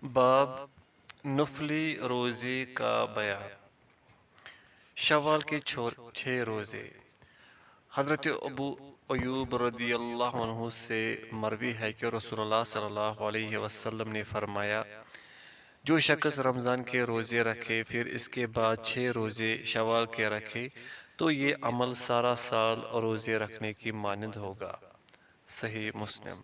باب نفلی روزے کا بیان۔ شوال کے 6 روزے۔ حضرت ابو ایوب رضی اللہ عنہ سے مروی ہے کہ رسول اللہ صلی اللہ علیہ وسلم نے فرمایا، جو شخص رمضان کے روزے رکھے پھر اس کے بعد 6 روزے شوال کے رکھے تو یہ عمل سارا سال روزے رکھنے کی مانند ہوگا۔ صحیح مسلم۔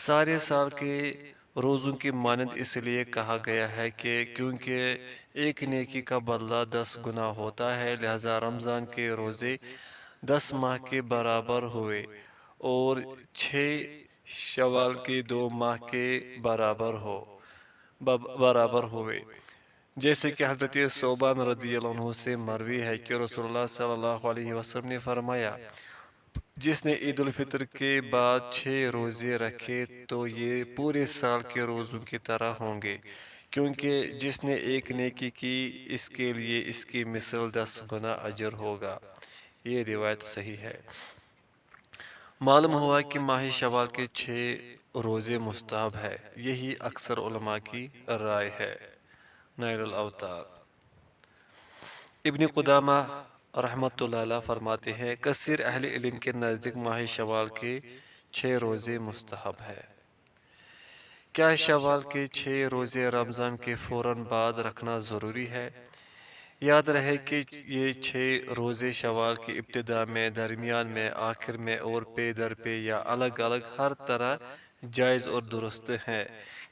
سارے سال کے روزوں کی مانند اس لیے کہا گیا ہے کہ کیونکہ ایک نیکی کا بدلہ 10 گنا ہوتا ہے، لہذا رمضان کے روزے 10 ماہ کے برابر ہوئے اور 6 شوال کے 2 ماہ کے برابر ہوئے۔ جیسے کہ حضرت ثوبان رضی اللہ عنہ سے مروی ہے کہ رسول اللہ صلی اللہ علیہ وسلم نے فرمایا، جس نے عید الفطر کے بعد 6 روزے رکھے تو یہ پورے سال کے روزوں کی طرح ہوں گے، کیونکہ جس نے ایک نیکی کی اس کے لیے اس کی مثل 10 گنا اجر ہوگا۔ یہ روایت صحیح ہے۔ معلوم ہوا کہ ماہ شوال کے 6 روزے مستحب ہے، یہی اکثر علماء کی رائے ہے۔ نائل الاوتار۔ ابن قدامہ رحمۃ اللہ علیہ فرماتے ہیں، کثیر اہل علم کے نزدیک ماہ شوال کے 6 روزے مستحب ہے۔ کیا شوال کے 6 روزے رمضان کے فوراً بعد رکھنا ضروری ہے؟ یاد رہے کہ یہ 6 روزے شوال کی ابتدا میں، درمیان میں، آخر میں اور پے در پے یا الگ الگ ہر طرح جائز اور درست ہیں،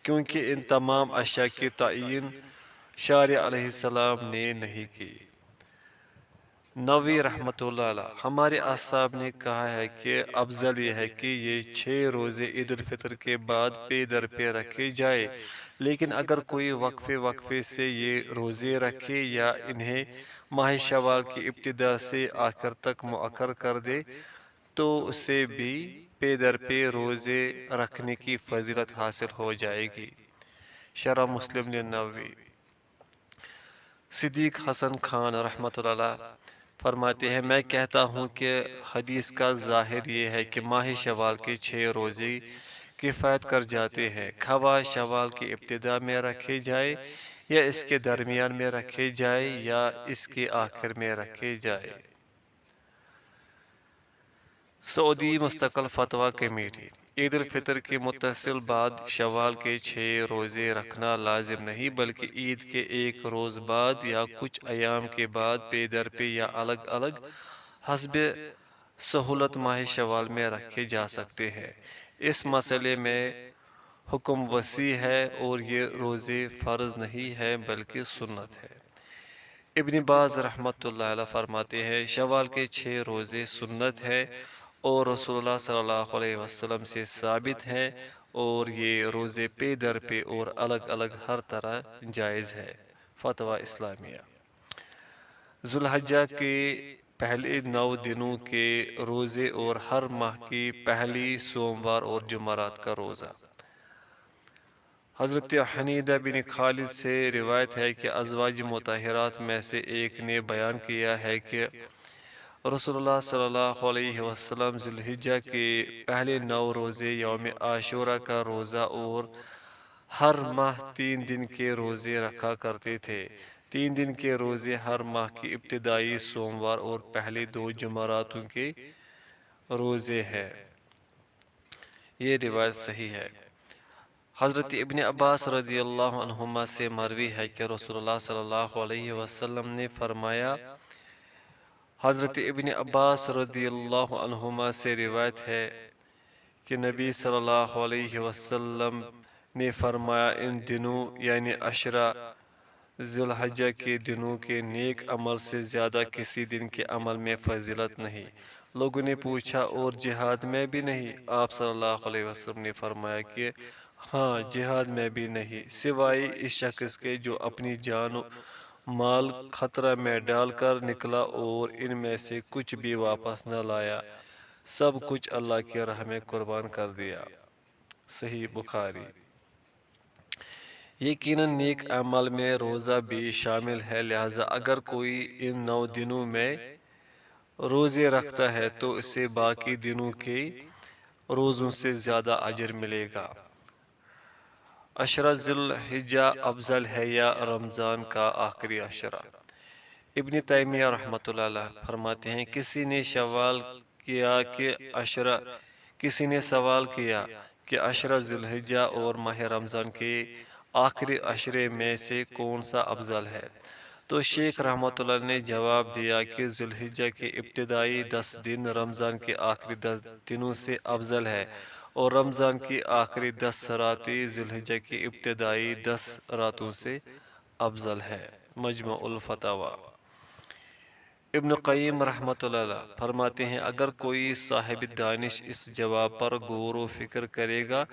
کیونکہ ان تمام اشیاء کی تعین شارع علیہ السلام نے نہیں کی۔ نووی رحمۃ اللہ علیہ، ہمارے اصحاب نے کہا ہے کہ افضل یہ ہے کہ یہ 6 روزے عید الفطر کے بعد پے در پے رکھے جائے، لیکن اگر کوئی وقفے سے یہ روزے رکھے یا انہیں ماہ شوال کی ابتدا سے آخر تک مؤخر کر دے تو اسے بھی پے در پے روزے رکھنے کی فضیلت حاصل ہو جائے گی۔ شرح مسلم للنووی۔ صدیق حسن خان رحمۃ اللہ علیہ فرماتے ہیں، میں کہتا ہوں کہ حدیث کا ظاہر یہ ہے کہ ماہ شوال کے 6 روزے کفایت کر جاتے ہیں، خواہ شوال کی ابتدا میں رکھے جائے یا اس کے درمیان میں رکھے جائے یا اس کے آخر میں رکھے جائے۔ سعودی مستقل فتویٰ کمیٹی۔ عید الفطر کے متصل بعد شوال کے 6 روزے رکھنا لازم نہیں، بلکہ عید کے ایک روز بعد یا کچھ ایام کے بعد پے در پے یا الگ الگ حسب سہولت ماہ شوال میں رکھے جا سکتے ہیں۔ اس مسئلے میں حکم وسیع ہے اور یہ روزے فرض نہیں ہے بلکہ سنت ہے۔ ابن باز رحمۃ اللہ علیہ فرماتے ہیں، شوال کے 6 روزے سنت ہے اور رسول اللہ صلی اللہ علیہ وسلم سے ثابت ہے، اور یہ روزے پے در پے اور الگ الگ ہر طرح جائز ہے۔ فتویٰ اسلامیہ۔ ذوالحجہ کے پہلے 9 دنوں کے روزے اور ہر ماہ کی پہلی سوموار اور جمعرات کا روزہ۔ حضرت حنیدہ بن خالد سے روایت ہے کہ ازواج مطہرات میں سے ایک نے بیان کیا ہے کہ رسول اللہ صلی اللہ علیہ وسلم ذی الحجہ کے پہلے 9 روزے، یوم عاشوراء کا روزہ اور ہر ماہ 3 دن کے روزے رکھا کرتے تھے۔ 3 دن کے روزے ہر ماہ کی ابتدائی سوموار اور پہلے 2 جمعراتوں کے روزے ہیں۔ یہ روایت صحیح ہے۔ حضرت ابن عباس رضی اللہ عنہما سے مروی ہے کہ رسول اللہ صلی اللہ علیہ وسلم نے فرمایا، حضرت ابن عباس رضی اللہ عنہما سے روایت ہے کہ نبی صلی اللہ علیہ وسلم نے فرمایا، ان دنوں یعنی 10 ذی الحجہ کے دنوں کے نیک عمل سے زیادہ کسی دن کے عمل میں فضیلت نہیں۔ لوگوں نے پوچھا، اور جہاد میں بھی نہیں؟ آپ صلی اللہ علیہ وسلم نے فرمایا کہ ہاں، جہاد میں بھی نہیں، سوائے اس شخص کے جو اپنی جان و مال خطرہ میں ڈال کر نکلا اور ان میں سے کچھ بھی واپس نہ لایا، سب کچھ اللہ کی راہ میں قربان کر دیا۔ صحیح بخاری۔ یقیناً نیک اعمال میں روزہ بھی شامل ہے، لہذا اگر کوئی ان 9 دنوں میں روزے رکھتا ہے تو اسے باقی دنوں کے روزوں سے زیادہ اجر ملے گا۔ عشرہ ذی الحجہ افضل ہے یا رمضان کا آخری عشرہ؟ ابن تیمیہ رحمۃ اللہ علیہ فرماتے ہیں کسی نے سوال کیا کہ عشرہ ذی الحجہ اور ماہ رمضان کے آخری عشرے میں سے کون سا افضل ہے؟ تو شیخ رحمۃ اللہ نے جواب دیا کہ ذی الحجہ کے ابتدائی 10 دن رمضان کے آخری 10 دنوں سے افضل ہے، اور رمضان کی آخری 10 راتیں ذی الحجہ کی ابتدائی 10 راتوں سے افضل ہے۔ مجموع الفتاوی۔ ابن قیم رحمۃ اللہ علیہ فرماتے ہیں اگر کوئی صاحب دانش اس جواب پر غور و فکر کرے گا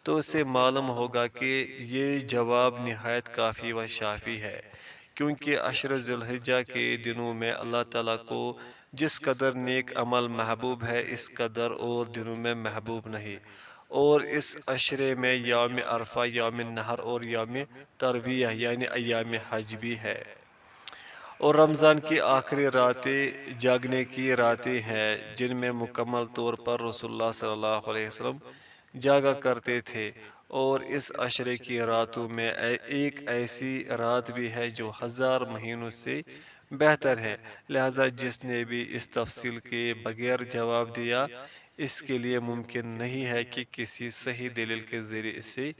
تو اسے معلوم ہوگا کہ یہ جواب نہایت کافی و شافی ہے، کیونکہ عشر ذی الحجہ کے دنوں میں اللہ تعالیٰ کو جس قدر نیک عمل محبوب ہے اس قدر اور دنوں میں محبوب نہیں، اور اس عشرے میں یوم عرفہ، یوم نحر اور یوم ترویہ یعنی ایام حج بھی ہے، اور رمضان کی آخری راتیں جاگنے کی راتیں ہیں جن میں مکمل طور پر رسول اللہ صلی اللہ علیہ وسلم جاگا کرتے تھے، اور اس عشرے کی راتوں میں ایک ایسی رات بھی ہے جو 1000 مہینوں سے بہتر ہے، لہذا جس نے بھی اس تفصیل کے بغیر جواب دیا اس کے لیے ممکن نہیں ہے کہ کسی صحیح دلیل کے ذریعے اسے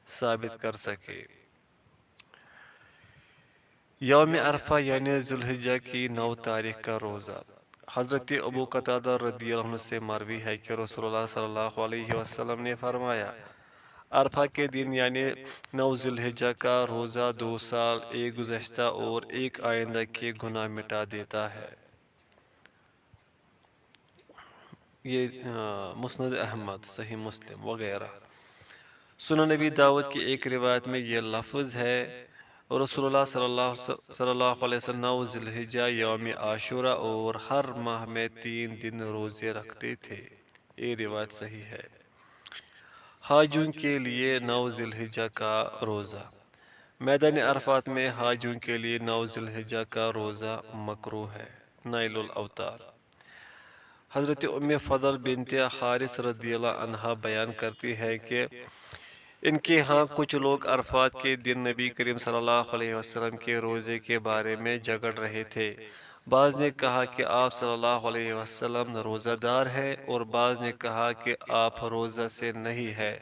ثابت کر سکے۔ یوم عرفہ یعنی ذی الحجہ کی 9 تاریخ کا روزہ۔ حضرت ابو قتادہ رضی اللہ عنہ سے مروی ہے کہ رسول اللہ صلی اللہ علیہ وسلم نے فرمایا عرفہ کے دن یعنی 9 ذی الحجہ کا روزہ 2 سال، ایک گزشتہ اور ایک آئندہ کے گناہ مٹا دیتا ہے۔ یہ مسند احمد، صحیح مسلم وغیرہ۔ سنن نبی داؤد کی ایک روایت میں یہ لفظ ہے رسول اللہ صلی اللہ علیہ وسلم 9 ذی الحجہ یوم عاشورہ اور ہر ماہ میں 3 دن روزے رکھتے تھے، یہ روایت صحیح ہے۔ حاجوں کے لیے 9 ذی الحجہ کا روزہ۔ میدان عرفات میں حاجوں کے لیے 9 ذی الحجہ کا روزہ مکروہ ہے۔ نائل الاوطار۔ حضرت ام فضل بنت حارث رضی اللہ عنہا بیان کرتی ہے کہ ان کے ہاں کچھ لوگ عرفات کے دن نبی کریم صلی اللہ علیہ وسلم کے روزے کے بارے میں جھگڑ رہے تھے۔ بعض نے کہا کہ آپ صلی اللہ علیہ وسلم روزہ دار ہے، اور بعض نے کہا کہ آپ روزہ سے نہیں ہے۔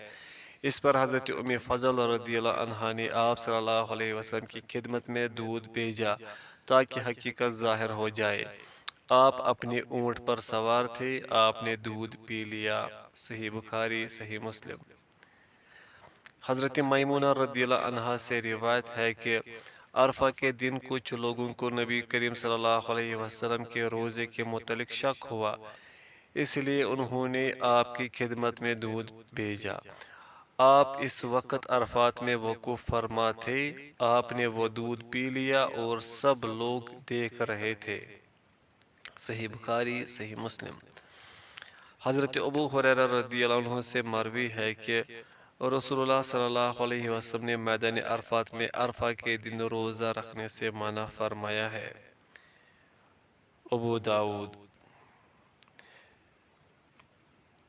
اس پر حضرت ام فضل رضی اللہ عنہا نے آپ صلی اللہ علیہ وسلم کی خدمت میں دودھ بھیجا تاکہ حقیقت ظاہر ہو جائے۔ آپ اپنے اونٹ پر سوار تھے، آپ نے دودھ پی لیا۔ صحیح بخاری، صحیح مسلم۔ حضرت میمونہ رضی اللہ عنہا سے روایت ہے کہ عرفہ کے دن کچھ لوگوں کو نبی کریم صلی اللہ علیہ وسلم کے روزے کے متعلق شک ہوا، اس لیے انہوں نے آپ کی خدمت میں دودھ بھیجا۔ آپ اس وقت عرفات میں وقوف فرما تھے، آپ نے وہ دودھ پی لیا اور سب لوگ دیکھ رہے تھے۔ صحیح بخاری، صحیح مسلم۔ حضرت ابو ہریرہ رضی اللہ عنہ سے مروی ہے کہ رسول اللہ صلی اللہ علیہ وسلم نے میدان عرفات میں عرفہ کے دن روزہ رکھنے سے منع فرمایا ہے۔ ابو داؤد۔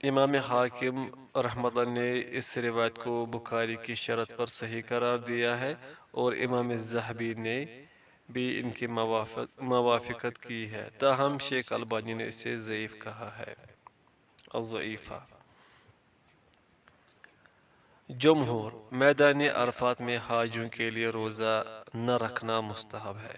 امام حاکم رحمۃ اللہ نے اس روایت کو بخاری کی شرط پر صحیح قرار دیا ہے، اور امام الذہبی نے بھی ان کی موافقت کی ہے، تاہم شیخ البانی نے اسے ضعیف کہا ہے۔ الضعیفہ۔ جمہور میدان عرفات میں حاجوں کے لیے روزہ نہ رکھنا مستحب ہے۔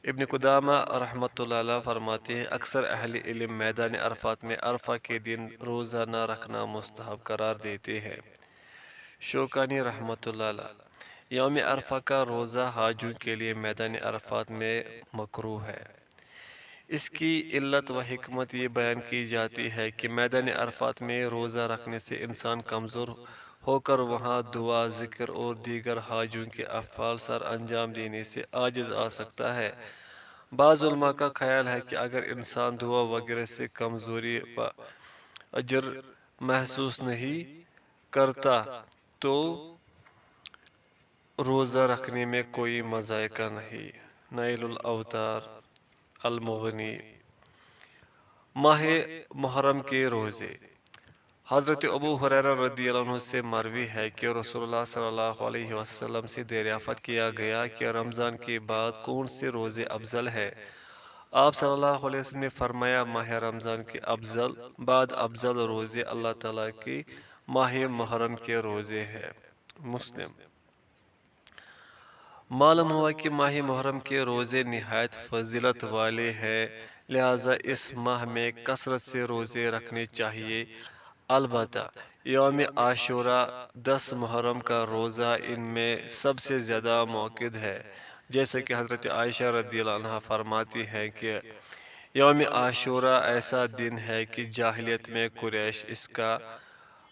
ابن قدامہ رحمۃ اللہ علیہ فرماتے ہیں اکثر اہل علم میدان عرفات میں عرفہ کے دن روزہ نہ رکھنا مستحب قرار دیتے ہیں۔ شوکانی رحمۃ اللہ علیہ یوم عرفہ کا روزہ حاجوں کے لیے میدان عرفات میں مکروہ ہے۔ اس کی علت و حکمت یہ بیان کی جاتی ہے کہ میدان عرفات میں روزہ رکھنے سے انسان کمزور ہو کر وہاں دعا، ذکر اور دیگر حاجوں کے افعال سر انجام دینے سے عاجز آ سکتا ہے۔ بعض علماء کا خیال ہے کہ اگر انسان دعا وغیرہ سے کمزوری و اجر محسوس نہیں کرتا تو روزہ رکھنے میں کوئی مذائقہ نہیں۔ نائل الاوطار، المغنی۔ ماہ محرم کے روزے۔ حضرت ابو ہریرہ رضی اللہ عنہ سے مروی ہے کہ رسول اللہ صلی اللہ علیہ وسلم سے دریافت کیا گیا کہ رمضان کے بعد کون سے روزے افضل ہے؟ آپ صلی اللہ علیہ وسلم نے فرمایا ماہ رمضان کے افضل روزے اللہ تعالیٰ کی ماہ محرم کے روزے ہیں۔ مسلم۔ معلوم ہوا کہ ماہ محرم کے روزے نہایت فضیلت والے ہیں، لہٰذا اس ماہ میں کثرت سے روزے رکھنے چاہیے۔ البتہ یوم عاشورہ 10 محرم کا روزہ ان میں سب سے زیادہ موقع ہے، جیسے کہ حضرت عائشہ رضی اللہ عنہ فرماتی ہیں کہ یوم عاشورہ ایسا دن ہے کہ جاہلیت میں قریش اس کا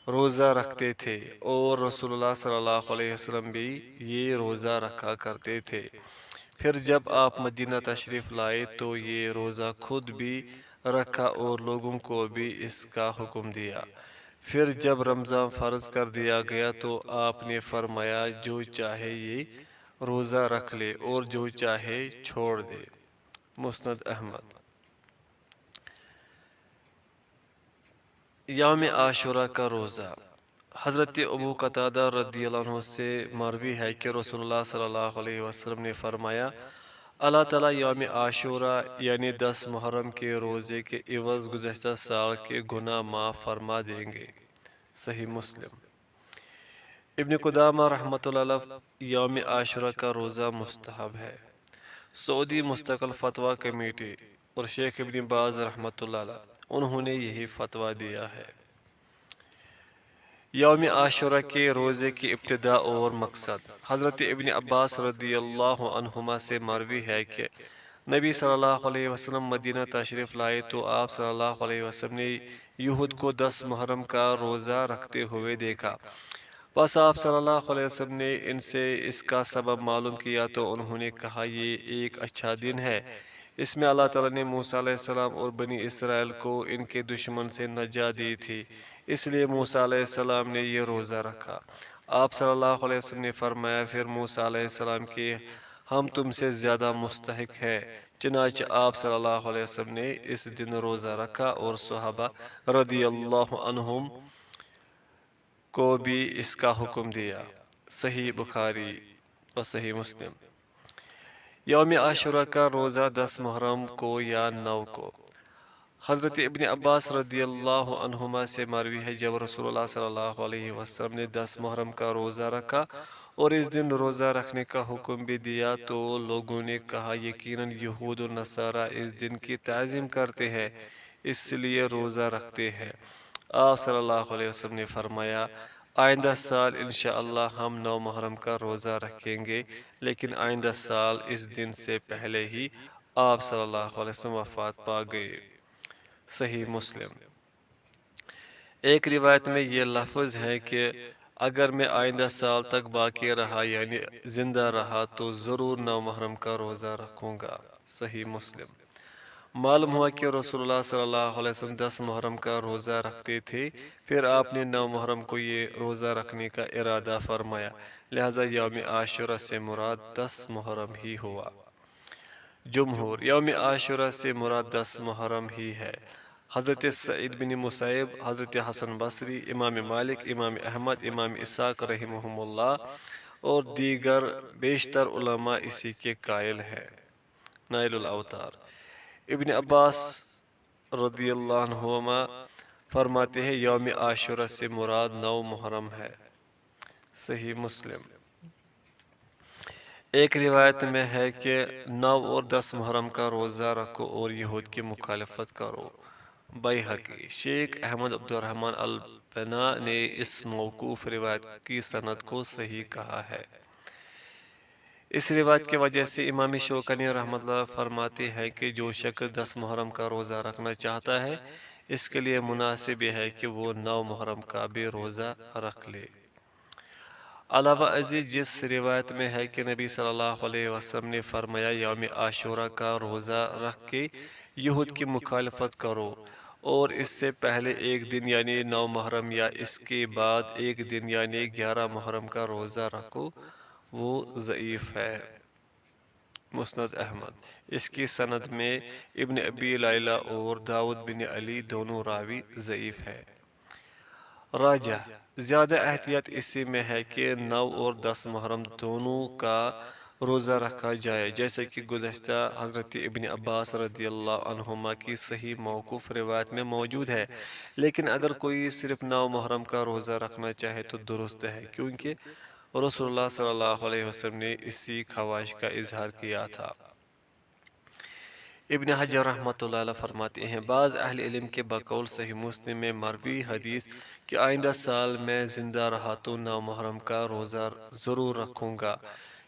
روزہ رکھتے تھے اور رسول اللہ صلی اللہ علیہ وسلم بھی یہ روزہ رکھا کرتے تھے۔ پھر جب آپ مدینہ تشریف لائے تو یہ روزہ خود بھی رکھا اور لوگوں کو بھی اس کا حکم دیا۔ پھر جب رمضان فرض کر دیا گیا تو آپ نے فرمایا جو چاہے یہ روزہ رکھ لے اور جو چاہے چھوڑ دے۔ مسند احمد۔ یوم عاشورہ کا روزہ۔ حضرت ابو قتادہ رضی اللہ عنہ سے مروی ہے کہ رسول اللہ صلی اللہ علیہ وسلم نے فرمایا اللہ تعالیٰ یوم عاشورہ یعنی 10 محرم کے روزے کے عوض گزشتہ سال کے گناہ معاف فرما دیں گے۔ صحیح مسلم۔ ابن قدامہ رحمۃ اللہ علیہ یوم عاشورہ کا روزہ مستحب ہے۔ سعودی مستقل فتویٰ کمیٹی اور شیخ ابن باز رحمۃ اللہ علیہ انہوں نے یہی فتویٰ دیا ہے۔ یوم عاشورہ کے روزے کی ابتدا اور مقصد۔ حضرت ابن عباس رضی اللہ عنہما سے مروی ہے کہ نبی صلی اللہ علیہ وسلم مدینہ تشریف لائے تو آپ صلی اللہ علیہ وسلم نے یہود کو 10 محرم کا روزہ رکھتے ہوئے دیکھا۔ بس آپ صلی اللہ علیہ وسلم نے ان سے اس کا سبب معلوم کیا تو انہوں نے کہا یہ ایک اچھا دن ہے، اس میں اللہ تعالیٰ نے موسیٰ علیہ السلام اور بنی اسرائیل کو ان کے دشمن سے نجات دی تھی، اس لیے موسیٰ علیہ السلام نے یہ روزہ رکھا۔ آپ صلی اللہ علیہ وسلم نے فرمایا پھر موسیٰ علیہ السلام کہ ہم تم سے زیادہ مستحق ہیں، چنانچہ آپ صلی اللہ علیہ وسلم نے اس دن روزہ رکھا اور صحابہ رضی اللہ عنہم کو بھی اس کا حکم دیا۔ صحیح بخاری و صحیح مسلم۔ یوم عاشورہ کا روزہ 10 محرم کو یا 9 کو۔ حضرت ابن عباس رضی اللہ عنہما سے مروی ہے جب رسول اللہ صلی اللہ علیہ وسلم نے 10 محرم کا روزہ رکھا اور اس دن روزہ رکھنے کا حکم بھی دیا تو لوگوں نے کہا یقیناً یہود و نصارہ اس دن کی تعظیم کرتے ہیں اس لیے روزہ رکھتے ہیں۔ آپ صلی اللہ علیہ وسلم نے فرمایا آئندہ سال انشاءاللہ ہم 9 محرم کا روزہ رکھیں گے، لیکن آئندہ سال اس دن سے پہلے ہی آپ صلی اللہ علیہ وسلم وفات پا گئے۔ صحیح مسلم۔ ایک روایت میں یہ لفظ ہے کہ اگر میں آئندہ سال تک باقی رہا یعنی زندہ رہا تو ضرور 9 محرم کا روزہ رکھوں گا۔ صحیح مسلم۔ معلوم ہوا کہ رسول اللہ صلی اللہ علیہ وسلم 10 محرم کا روزہ رکھتے تھے، پھر آپ نے 9 محرم کو یہ روزہ رکھنے کا ارادہ فرمایا، لہذا یوم عاشورہ سے مراد 10 محرم ہی ہوا۔ جمہور یوم عاشورہ سے مراد 10 محرم ہی ہے۔ حضرت سعید بن مسیب، حضرت حسن بصری، امام مالک، امام احمد، امام اسحاق رحمہم اللہ اور دیگر بیشتر علماء اسی کے قائل ہیں۔ نائل الاوطار۔ ابن عباس رضی اللہ عنہما فرماتے ہیں یوم عاشورہ سے مراد 9 محرم ہے۔ صحیح مسلم۔ ایک روایت میں ہے کہ 9 اور 10 محرم کا روزہ رکھو اور یہود کی مخالفت کرو۔ بیہقی۔ شیخ احمد عبد الرحمن البنا نے اس موقوف روایت کی سند کو صحیح کہا ہے۔ اس روایت کی وجہ سے امام شوکانی رحمۃ اللہ فرماتے ہیں کہ جو شخص 10 محرم کا روزہ رکھنا چاہتا ہے اس کے لیے مناسب ہے کہ وہ 9 محرم کا بھی روزہ رکھ لے۔ علاوہ ازیں جس روایت میں ہے کہ نبی صلی اللہ علیہ وسلم نے فرمایا یوم عاشورہ کا روزہ رکھ کے یہود کی مخالفت کرو اور اس سے پہلے ایک دن یعنی 9 محرم یا اس کے بعد ایک دن یعنی 11 محرم کا روزہ رکھو، وہ ضعیف ہے۔ مسند احمد۔ اس کی سند میں ابن ابی لیلہ اور داؤد بن علی دونوں راوی ضعیف ہے۔ راجہ زیادہ احتیاط اسی میں ہے کہ 9 اور 10 محرم دونوں کا روزہ رکھا جائے، جیسا کہ گزشتہ حضرت ابن عباس رضی اللہ عنہما کی صحیح موقوف روایت میں موجود ہے۔ لیکن اگر کوئی صرف 9 محرم کا روزہ رکھنا چاہے تو درست ہے، کیونکہ رسول اللہ صلی اللہ علیہ وسلم نے اسی خواہش کا اظہار کیا تھا۔ ابن حجر رحمۃ اللہ علیہ فرماتے ہیں، بعض اہل علم کے بقول صحیح مسلم میں مروی حدیث کہ آئندہ سال میں زندہ رہا تو 9 محرم کا روزہ ضرور رکھوں گا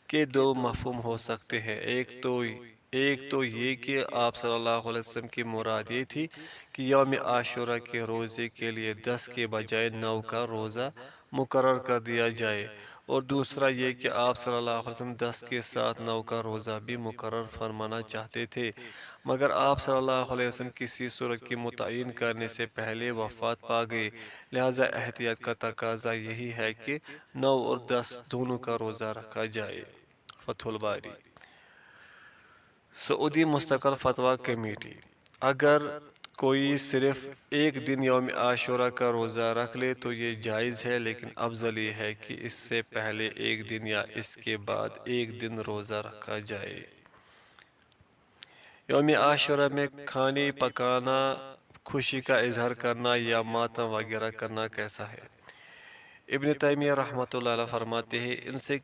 کے 2 مفہوم ہو سکتے ہیں۔ ایک تو یہ کہ آپ صلی اللہ علیہ وسلم کی مراد یہ تھی کہ یوم عاشورہ کے روزے کے لیے 10 کے بجائے 9 کا روزہ مقرر کر دیا جائے، اور دوسرا یہ کہ آپ صلی اللہ علیہ وسلم 10 کے ساتھ 9 کا روزہ بھی مقرر فرمانا چاہتے تھے، مگر آپ صلی اللہ علیہ وسلم کسی صورت کی متعین کرنے سے پہلے وفات پا گئے، لہذا احتیاط کا تقاضا یہی ہے کہ 9 اور 10 دونوں کا روزہ رکھا جائے۔ فتح الباری سعودی مستقل فتویٰ کمیٹی، اگر کوئی صرف ایک دن یوم عاشورہ کا روزہ رکھ لے تو یہ جائز ہے، لیکن افضل یہ ہے کہ اس سے پہلے ایک دن یا اس کے بعد ایک دن روزہ رکھا جائے۔ یوم عاشورہ میں کھانے پکانا، خوشی کا اظہار کرنا یا ماتم وغیرہ کرنا کیسا ہے؟ ابن تیمیہ رحمۃ اللہ علیہ فرماتے ہیں، ان سے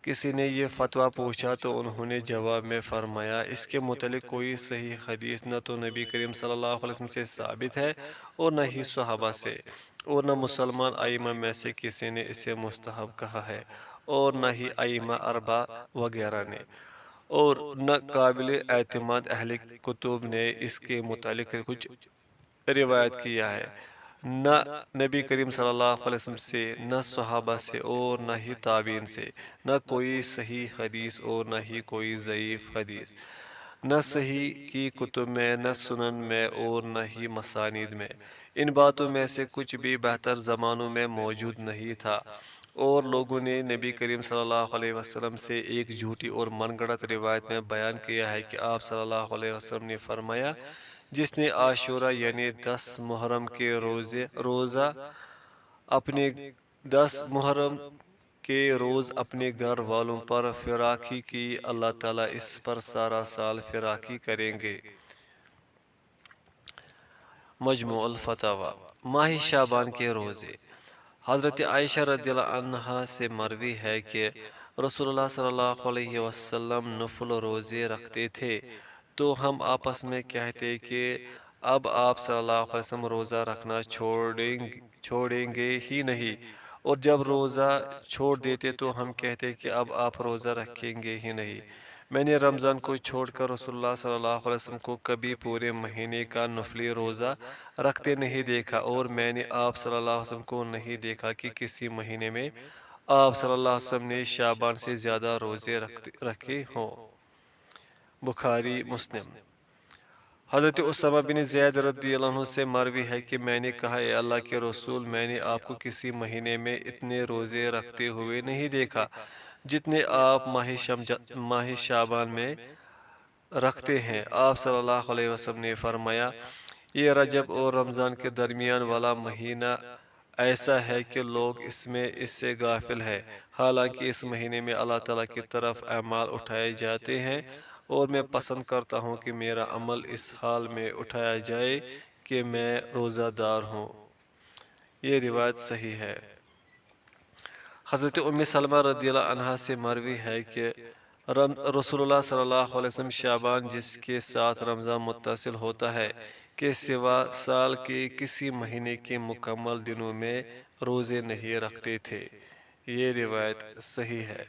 کسی نے یہ فتویٰ پوچھا تو انہوں نے جواب میں فرمایا، اس کے متعلق کوئی صحیح حدیث نہ تو نبی کریم صلی اللہ علیہ وسلم سے ثابت ہے اور نہ ہی صحابہ سے، اور نہ مسلمان ائمہ میں سے کسی نے اسے مستحب کہا ہے، اور نہ ہی ائمہ اربعہ وغیرہ نے، اور نہ قابل اعتماد اہل کتب نے اس کے متعلق کچھ روایت کیا ہے، نہ نبی کریم صلی اللہ علیہ وسلم سے، نہ صحابہ سے، اور نہ ہی تابعین سے، نہ کوئی صحیح حدیث اور نہ ہی کوئی ضعیف حدیث، نہ صحیح کی کتب میں، نہ سنن میں، اور نہ ہی مسانید میں۔ ان باتوں میں سے کچھ بھی بہتر زمانوں میں موجود نہیں تھا، اور لوگوں نے نبی کریم صلی اللہ علیہ وسلم سے ایک جھوٹی اور من گڑت روایت میں بیان کیا ہے کہ آپ صلی اللہ علیہ وسلم نے فرمایا، جس نے عاشورہ یعنی 10 محرم کے روزہ اپنے 10 محرم کے روز اپنے گھر والوں پر فراخی کی، اللہ تعالیٰ اس پر سارا سال فراخی کریں گے۔ مجموع الفتاوی، ماہ شعبان کے روزے۔ حضرت عائشہ رضی اللہ عنہا سے مروی ہے کہ رسول اللہ صلی اللہ علیہ وسلم نفل روزے رکھتے تھے، تو ہم آپس میں کہتے کہ اب آپ صلی اللہ علیہ وسلم روزہ رکھنا چھوڑیں گے ہی نہیں، اور جب روزہ چھوڑ دیتے تو ہم کہتے کہ اب آپ روزہ رکھیں گے ہی نہیں۔ میں نے رمضان کو چھوڑ کر رسول اللہ صلی اللہ علیہ وسلم کو کبھی پورے مہینے کا نفلی روزہ رکھتے نہیں دیکھا، اور میں نے آپ صلی اللہ علیہ وسلم کو نہیں دیکھا کہ کسی مہینے میں آپ صلی اللہ علیہ وسلم نے شعبان سے زیادہ روزے رکھے ہوں۔ بخاری مسلم۔ حضرت اسامہ بن زید رضی اللہ عنہ سے مروی ہے کہ میں نے کہا، اے اللہ کے رسول، میں نے آپ کو کسی مہینے میں اتنے روزے رکھتے ہوئے نہیں دیکھا جتنے آپ ماہ شعبان میں رکھتے ہیں۔ آپ صلی اللہ علیہ وسلم نے فرمایا، یہ رجب اور رمضان کے درمیان والا مہینہ ایسا ہے کہ لوگ اس سے غافل ہیں، حالانکہ اس مہینے میں اللہ تعالیٰ کی طرف اعمال اٹھائے جاتے ہیں، اور میں پسند کرتا ہوں کہ میرا عمل اس حال میں اٹھایا جائے کہ میں روزہ دار ہوں۔ یہ روایت صحیح ہے۔ حضرت ام سلمہ رضی اللہ عنہا سے مروی ہے کہ رسول اللہ صلی اللہ علیہ وسلم شعبان، جس کے ساتھ رمضان متصل ہوتا ہے، کے سوا سال کے کسی مہینے کے مکمل دنوں میں روزے نہیں رکھتے تھے۔ یہ روایت صحیح ہے۔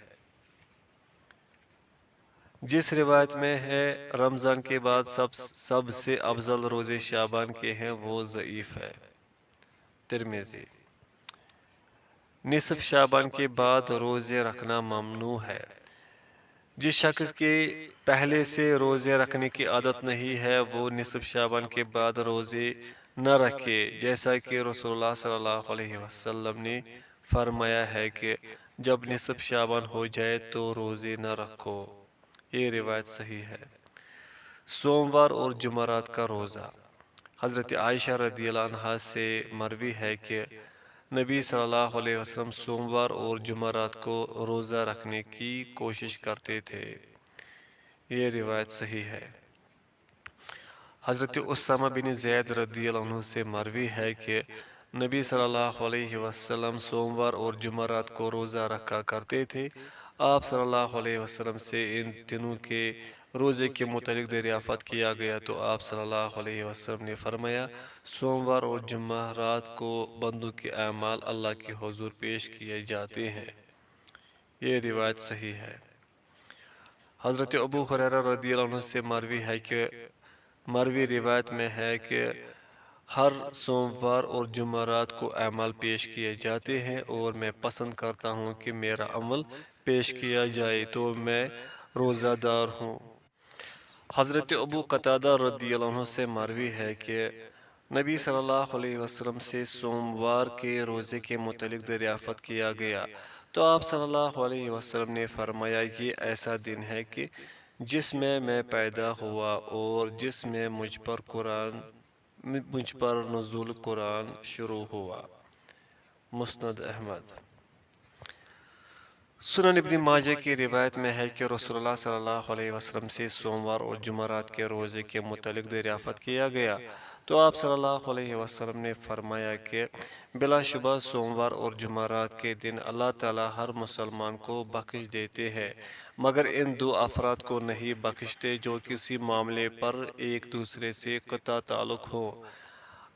جس روایت میں ہے رمضان کے بعد سب سے افضل روزے شعبان کے ہیں، وہ ضعیف ہے۔ ترمذی۔ نصف شعبان کے بعد روزے رکھنا ممنوع ہے۔ جس شخص کے پہلے سے روزے رکھنے کی عادت نہیں ہے، وہ نصف شعبان کے بعد روزے نہ رکھے، جیسا کہ رسول اللہ صلی اللہ علیہ وسلم نے فرمایا ہے کہ جب نصف شعبان ہو جائے تو روزے نہ رکھو۔ یہ روایت صحیح ہے۔ سوموار اور جمعرات کا روزہ۔ حضرت عائشہ رضی اللہ عنہا سے مروی ہے کہ نبی صلی اللہ علیہ وسلم سوموار اور جمعرات کو روزہ رکھنے کی کوشش کرتے تھے۔ یہ روایت صحیح ہے۔ حضرت اسامہ بن زید رضی اللہ عنہ سے مروی ہے کہ نبی صلی اللہ علیہ وسلم سوموار اور جمعرات کو روزہ رکھا کرتے تھے۔ آپ صلی اللہ علیہ وسلم سے ان دنوں کے روزے کے متعلق دریافت کیا گیا تو آپ صلی اللہ علیہ وسلم نے فرمایا، سوموار اور جمعرات کو بندوں کے اعمال اللہ کے حضور پیش کیے جاتے ہیں۔ یہ روایت صحیح ہے۔ حضرت ابو ہریرہ رضی اللہ عنہ سے مروی ہے کہ مروی روایت میں ہے کہ ہر سوموار اور جمعرات کو اعمال پیش کیے جاتے ہیں اور میں پسند کرتا ہوں کہ میرا عمل پیش کیا جائے تو میں روزہ دار ہوں۔ حضرت ابو قتادہ رضی اللہ عنہ سے مروی ہے کہ نبی صلی اللہ علیہ وسلم سے سوموار کے روزے کے متعلق دریافت کیا گیا تو آپ صلی اللہ علیہ وسلم نے فرمایا، یہ ایسا دن ہے کہ جس میں پیدا ہوا اور جس میں مجھ پر نزول قرآن شروع ہوا۔ مسند احمد۔ سنن ابن ماجہ کی روایت میں ہے کہ رسول اللہ صلی اللہ علیہ وسلم سے سوموار اور جمعرات کے روزے کے متعلق دریافت کیا گیا تو آپ صلی اللہ علیہ وسلم نے فرمایا کہ بلا شبہ سوموار اور جمعرات کے دن اللہ تعالی ہر مسلمان کو بخش دیتے ہیں، مگر ان دو افراد کو نہیں بخشتے جو کسی معاملے پر ایک دوسرے سے قطع تعلق ہو۔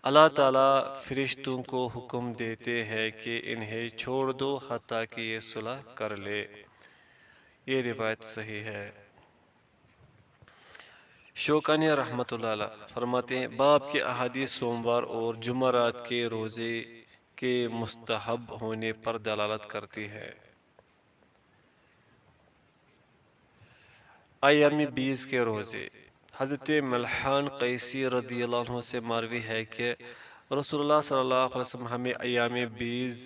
اللہ تعالیٰ فرشتوں کو حکم دیتے ہیں کہ انہیں چھوڑ دو حتیٰ کہ یہ صلح کر لے۔ یہ روایت صحیح ہے۔ شوکانی رحمۃ اللہ علیہ فرماتے ہیں، باب کے احادیث سوموار اور جمعرات کے روزے کے مستحب ہونے پر دلالت کرتی ہے۔ ایام 20 کے روزے۔ حضرت ملحان قیسی رضی اللہ عنہ سے مروی ہے کہ رسول اللہ صلی اللہ علیہ وسلم ہمیں ایام 20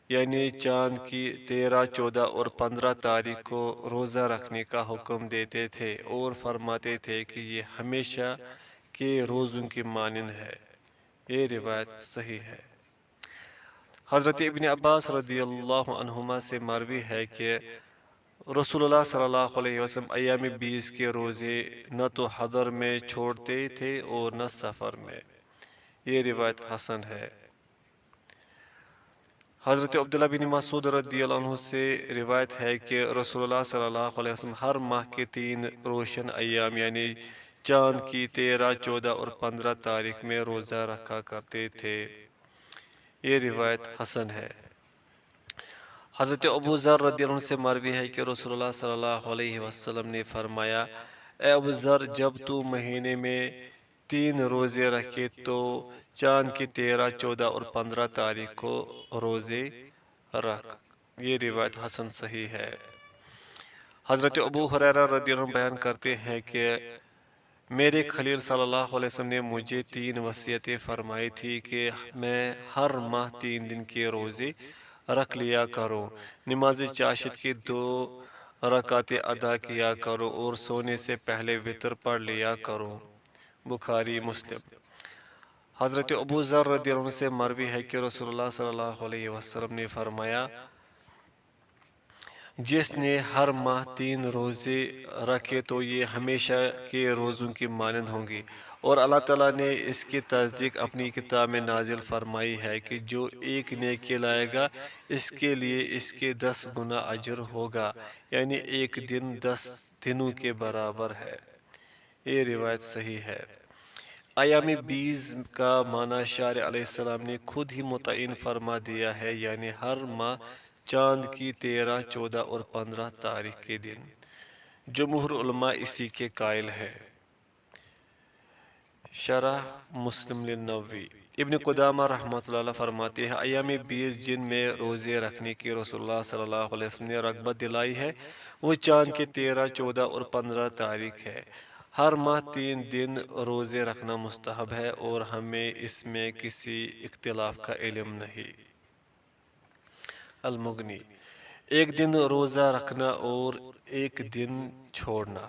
یعنی چاند کی 13، 14 اور 15 تاریخ کو روزہ رکھنے کا حکم دیتے تھے اور فرماتے تھے کہ یہ ہمیشہ کے روزوں کی مانند ہے۔ یہ روایت صحیح ہے۔ حضرت ابن عباس رضی اللہ عنہما سے مروی ہے کہ رسول اللہ صلی اللہ علیہ وسلم ایام 20 کے روزے نہ تو حضر میں چھوڑتے تھے اور نہ سفر میں۔ یہ روایت حسن ہے۔ حضرت عبداللہ بن مسعود رضی اللہ عنہ سے روایت ہے کہ رسول اللہ صلی اللہ علیہ وسلم ہر ماہ کے 3 روشن ایام یعنی چاند کی 13، 14 اور 15 تاریخ میں روزہ رکھا کرتے تھے۔ یہ روایت حسن ہے۔ حضرت ابو ذر رضی اللہ عنہ سے مروی ہے کہ رسول اللہ صلی اللہ علیہ وسلم نے فرمایا، اے ابو ذر، جب تو مہینے میں 3 روزے رکھے تو چاند کی 13، 14 اور 15 تاریخ کو روزے رکھ۔ یہ روایت حسن صحیح ہے۔ حضرت ابو ہریرہ رضی اللہ عنہ بیان کرتے ہیں کہ میرے خلیل صلی اللہ علیہ وسلم نے مجھے 3 وصیتیں فرمائی تھی کہ میں ہر ماہ 3 دن کے روزے رکھ لیا کروں، نماز چاشت کی 2 رکعتیں ادا کیا کروں اور سونے سے پہلے وتر پڑھ لیا کروں۔ بخاری مسلم۔ حضرت ابو ذر رضی اللہ عنہ سے مروی ہے کہ رسول اللہ صلی اللہ علیہ وسلم نے فرمایا، جس نے ہر ماہ 3 روزے رکھے تو یہ ہمیشہ کے روزوں کی مانند ہوں گی، اور اللہ تعالیٰ نے اس کی تصدیق اپنی کتاب میں نازل فرمائی ہے کہ جو ایک نیکی لائے گا اس کے لیے اس کے 10 گنا اجر ہوگا، یعنی ایک دن 10 دنوں کے برابر ہے۔ یہ روایت صحیح ہے۔ ایام 20 کا معنی شارع علیہ السلام نے خود ہی متعین فرما دیا ہے، یعنی ہر ماہ چاند کی 13، 14 اور 15 تاریخ کے دن۔ جمہور علماء اسی کے قائل ہیں۔ شرح مسلم للنووی۔ ابن قدامہ رحمۃ اللہ علیہ فرماتے ہیں، ایام 20 جن میں روزے رکھنے کی رسول اللہ صلی اللہ علیہ وسلم نے رغبت دلائی ہے وہ چاند کے 13، 14 اور 15 تاریخ ہے۔ ہر ماہ 3 دن روزے رکھنا مستحب ہے اور ہمیں اس میں کسی اختلاف کا علم نہیں۔ المغنی۔ ایک دن روزہ رکھنا اور ایک دن چھوڑنا۔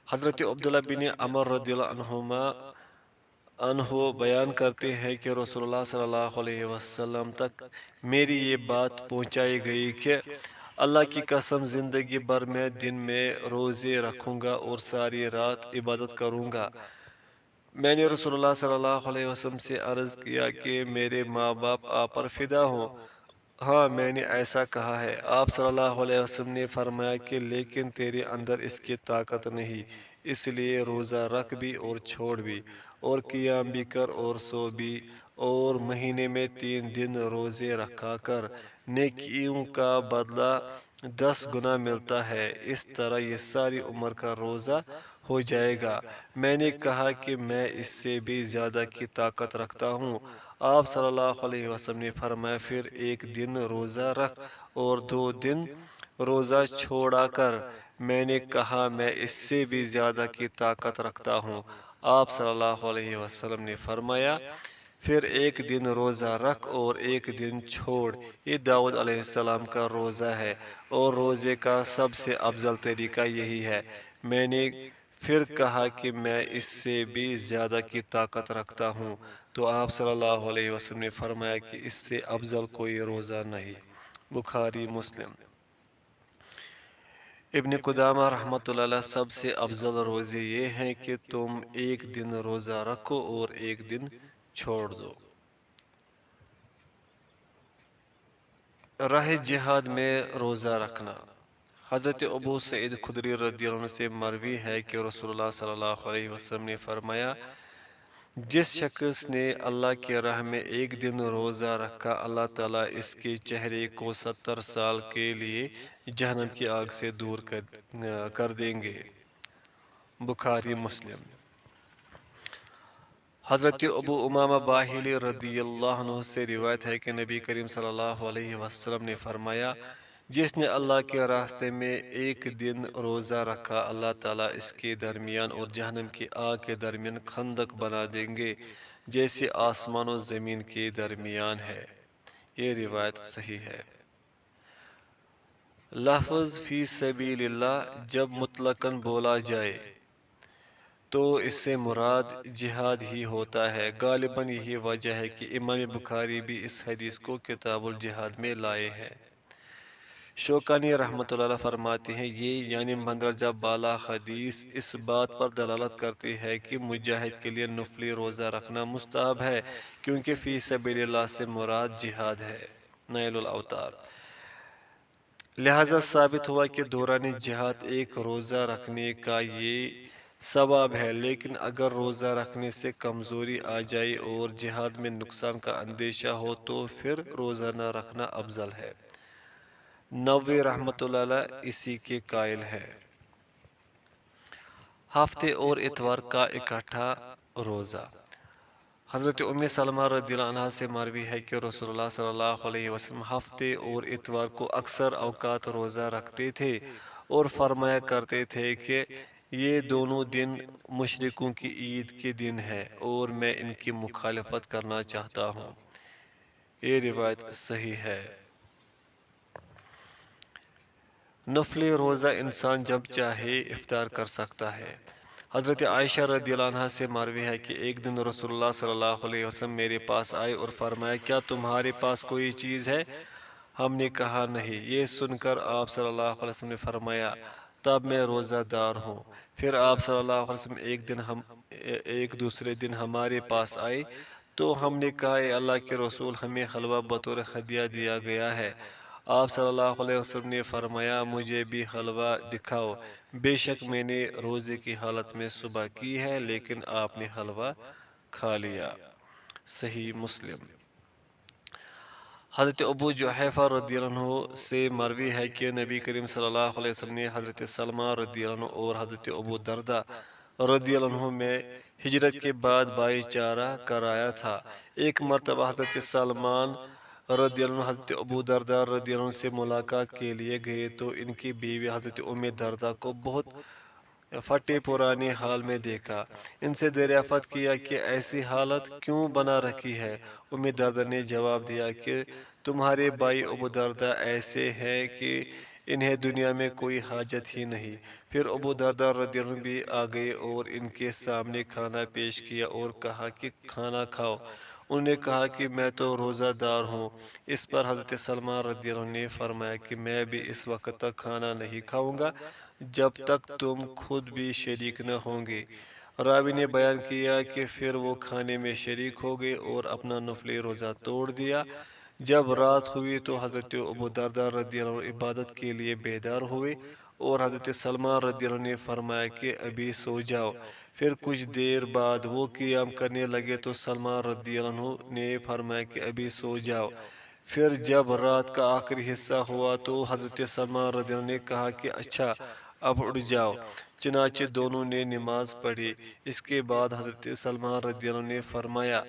حضرت عبداللہ بن عمر رضی اللہ عنہما عنہ بیان کرتے ہیں کہ رسول اللہ صلی اللہ علیہ وسلم تک میری یہ بات پہنچائی گئی کہ اللہ کی قسم زندگی بھر میں دن میں روزے رکھوں گا اور ساری رات عبادت کروں گا۔ میں نے رسول اللہ صلی اللہ علیہ وسلم سے عرض کیا کہ میرے ماں باپ آپ پر فدا ہوں۔ ہاں میں نے ایسا کہا ہے۔ آپ صلی اللہ علیہ وسلم نے فرمایا کہ لیکن تیرے اندر اس کی طاقت نہیں، اس لیے روزہ رکھ بھی اور چھوڑ بھی، اور قیام بھی کر اور سو بھی، اور مہینے میں 3 دن روزے رکھا کر، نیکیوں کا بدلہ 10 گنا ملتا ہے، اس طرح یہ ساری عمر کا روزہ ہو جائے گا۔ میں نے کہا کہ میں اس سے بھی زیادہ کی طاقت رکھتا ہوں۔ آپ صلی اللہ علیہ وسلم نے فرمایا پھر 1 دن روزہ رکھ اور 2 دن روزہ چھوڑا کر۔ میں نے کہا میں اس سے بھی زیادہ کی طاقت رکھتا ہوں۔ آپ صلی اللہ علیہ وسلم نے فرمایا پھر 1 دن روزہ رکھ اور 1 دن چھوڑ۔ یہ داؤد علیہ السلام کا روزہ ہے اور روزے کا سب سے افضل طریقہ یہی ہے۔ میں نے پھر کہا کہ میں اس سے بھی زیادہ کی طاقت رکھتا ہوں، تو آپ صلی اللہ علیہ وسلم نے فرمایا کہ اس سے افضل کوئی روزہ نہیں۔ بخاری مسلم۔ ابن قدامہ رحمۃ اللہ علیہ سب سے افضل روزے یہ ہیں کہ تم 1 دن روزہ رکھو اور 1 دن چھوڑ دو۔ راہ جہاد میں روزہ رکھنا۔ حضرت ابو سعید خدری رضی اللہ عنہ سے مروی ہے کہ رسول اللہ صلی اللہ علیہ وسلم نے فرمایا جس شخص نے اللہ کی راہ میں 1 دن روزہ رکھا، اللہ تعالیٰ اس کے چہرے کو 70 سال کے لیے جہنم کی آگ سے دور کر دیں گے۔ بخاری مسلم۔ حضرت ابو امامہ باہلی رضی اللہ عنہ سے روایت ہے کہ نبی کریم صلی اللہ علیہ وسلم نے فرمایا جس نے اللہ کے راستے میں 1 دن روزہ رکھا، اللہ تعالیٰ اس کے درمیان اور جہنم کی آگ کے درمیان خندق بنا دیں گے جیسے آسمان و زمین کے درمیان ہے۔ یہ روایت صحیح ہے۔ لفظ فی سبیل اللہ جب مطلقاً بولا جائے تو اس سے مراد جہاد ہی ہوتا ہے۔ غالباً یہی وجہ ہے کہ امام بخاری بھی اس حدیث کو کتاب الجہاد میں لائے ہیں۔ شوکانی رحمۃ اللہ علیہ فرماتے ہیں یہ یعنی مندرجہ بالا حدیث اس بات پر دلالت کرتی ہے کہ مجاہد کے لیے نفلی روزہ رکھنا مستحب ہے، کیونکہ فی سبیل اللہ سے مراد جہاد ہے۔ نیل الاوتار۔ لہذا ثابت ہوا کہ دوران جہاد 1 روزہ رکھنے کا یہ ثواب ہے، لیکن اگر روزہ رکھنے سے کمزوری آ جائے اور جہاد میں نقصان کا اندیشہ ہو تو پھر روزہ نہ رکھنا افضل ہے۔ نووی رحمۃ اللہ علیہ اسی کے قائل ہے۔ ہفتے اور اتوار کا اکٹھا روزہ۔ حضرت ام سلمہ رضی اللہ عنہ سے مروی ہے کہ رسول اللہ صلی اللہ علیہ وسلم ہفتے اور اتوار کو اکثر اوقات روزہ رکھتے تھے اور فرمایا کرتے تھے کہ یہ دونوں دن مشرکوں کی عید کے دن ہے اور میں ان کی مخالفت کرنا چاہتا ہوں۔ یہ روایت صحیح ہے۔ نفلی روزہ انسان جب چاہے افطار کر سکتا ہے۔ حضرت عائشہ رضی اللہ عنہ سے مروی ہے کہ ایک دن رسول اللہ صلی اللہ علیہ وسلم میرے پاس آئے اور فرمایا کیا تمہارے پاس کوئی چیز ہے؟ ہم نے کہا نہیں۔ یہ سن کر آپ صلی اللہ علیہ وسلم نے فرمایا تب میں روزہ دار ہوں۔ پھر آپ صلی اللہ علیہ وسلم ایک دوسرے دن ہمارے پاس آئے تو ہم نے کہا اے اللہ کے رسول ہمیں حلوہ بطور ہدیہ دیا گیا ہے۔ آپ صلی اللہ علیہ وسلم نے فرمایا مجھے بھی حلوہ دکھاؤ، بے شک میں نے روزے کی حالت میں صبح کی ہے لیکن آپ نے حلوہ کھا لیا۔ صحیح مسلم۔ حضرت ابو جحیفہ رضی اللہ عنہ سے مروی ہے کہ نبی کریم صلی اللہ علیہ وسلم نے حضرت سلمہ رضی اللہ عنہ اور حضرت ابو دردہ رضی اللہ عنہ میں ہجرت کے بعد بھائی چارہ کرایا تھا۔ ایک مرتبہ حضرت سلمان رضی اللہ عنہ حضرت ابو دردہ رضی اللہ عنہ سے ملاقات کے لیے گئے تو ان کی بیوی حضرت ام دردہ کو بہت پھٹے پرانے حال میں دیکھا۔ ان سے دریافت کیا کہ ایسی حالت کیوں بنا رکھی ہے؟ ام دردہ نے جواب دیا کہ تمہارے بھائی ابو دردہ ایسے ہیں کہ انہیں دنیا میں کوئی حاجت ہی نہیں۔ پھر ابو درداء رضی اللہ عنہ بھی آ گئے اور ان کے سامنے کھانا پیش کیا اور کہا کہ کھانا کھاؤ۔ انہوں نے کہا کہ میں تو روزہ دار ہوں۔ اس پر حضرت سلمان رضی اللہ عنہ نے فرمایا کہ میں بھی اس وقت تک کھانا نہیں کھاؤں گا جب تک تم خود بھی شریک نہ ہوں گے۔ راوی نے بیان کیا کہ پھر وہ کھانے میں شریک ہو گئے اور اپنا نفلی روزہ توڑ دیا۔ جب رات ہوئی تو حضرت ابو درداء رضی اللہ عنہ عبادت کے لیے بیدار ہوئے اور حضرت سلمان رضی اللہ عنہ نے فرمایا کہ ابھی سو جاؤ۔ پھر کچھ دیر بعد وہ قیام کرنے لگے تو سلمان رضی اللہ عنہ نے فرمایا کہ ابھی سو جاؤ۔ پھر جب رات کا آخری حصہ ہوا تو حضرت سلمان رضی اللہ عنہ نے کہا کہ اچھا اب اٹھ جاؤ۔ چنانچہ دونوں نے نماز پڑھی۔ اس کے بعد حضرت سلمان رضی اللہ عنہ نے فرمایا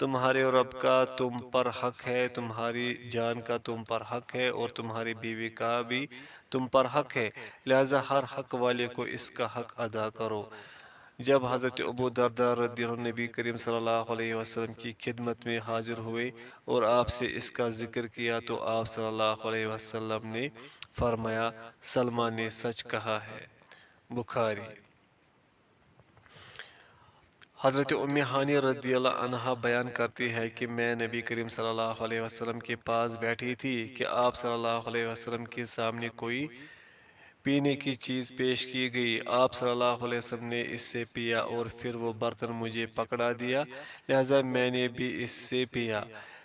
تمہارے رب کا تم پر حق ہے، تمہاری جان کا تم پر حق ہے اور تمہاری بیوی کا بھی تم پر حق ہے، لہذا ہر حق والے کو اس کا حق ادا کرو۔ جب حضرت ابو درداء رضی اللہ عنہ نبی کریم صلی اللہ علیہ وسلم کی خدمت میں حاضر ہوئے اور آپ سے اس کا ذکر کیا تو آپ صلی اللہ علیہ وسلم نے فرمایا سلمان نے سچ کہا ہے۔ بخاری۔ حضرت ام ہانی رضی اللہ عنہا بیان کرتی ہے کہ میں نبی کریم صلی اللہ علیہ وسلم کے پاس بیٹھی تھی کہ آپ صلی اللہ علیہ وسلم کے سامنے کوئی پینے کی چیز پیش کی گئی۔ آپ صلی اللہ علیہ وسلم نے اس سے پیا اور پھر وہ برتن مجھے پکڑا دیا، لہذا میں نے بھی اس سے پیا۔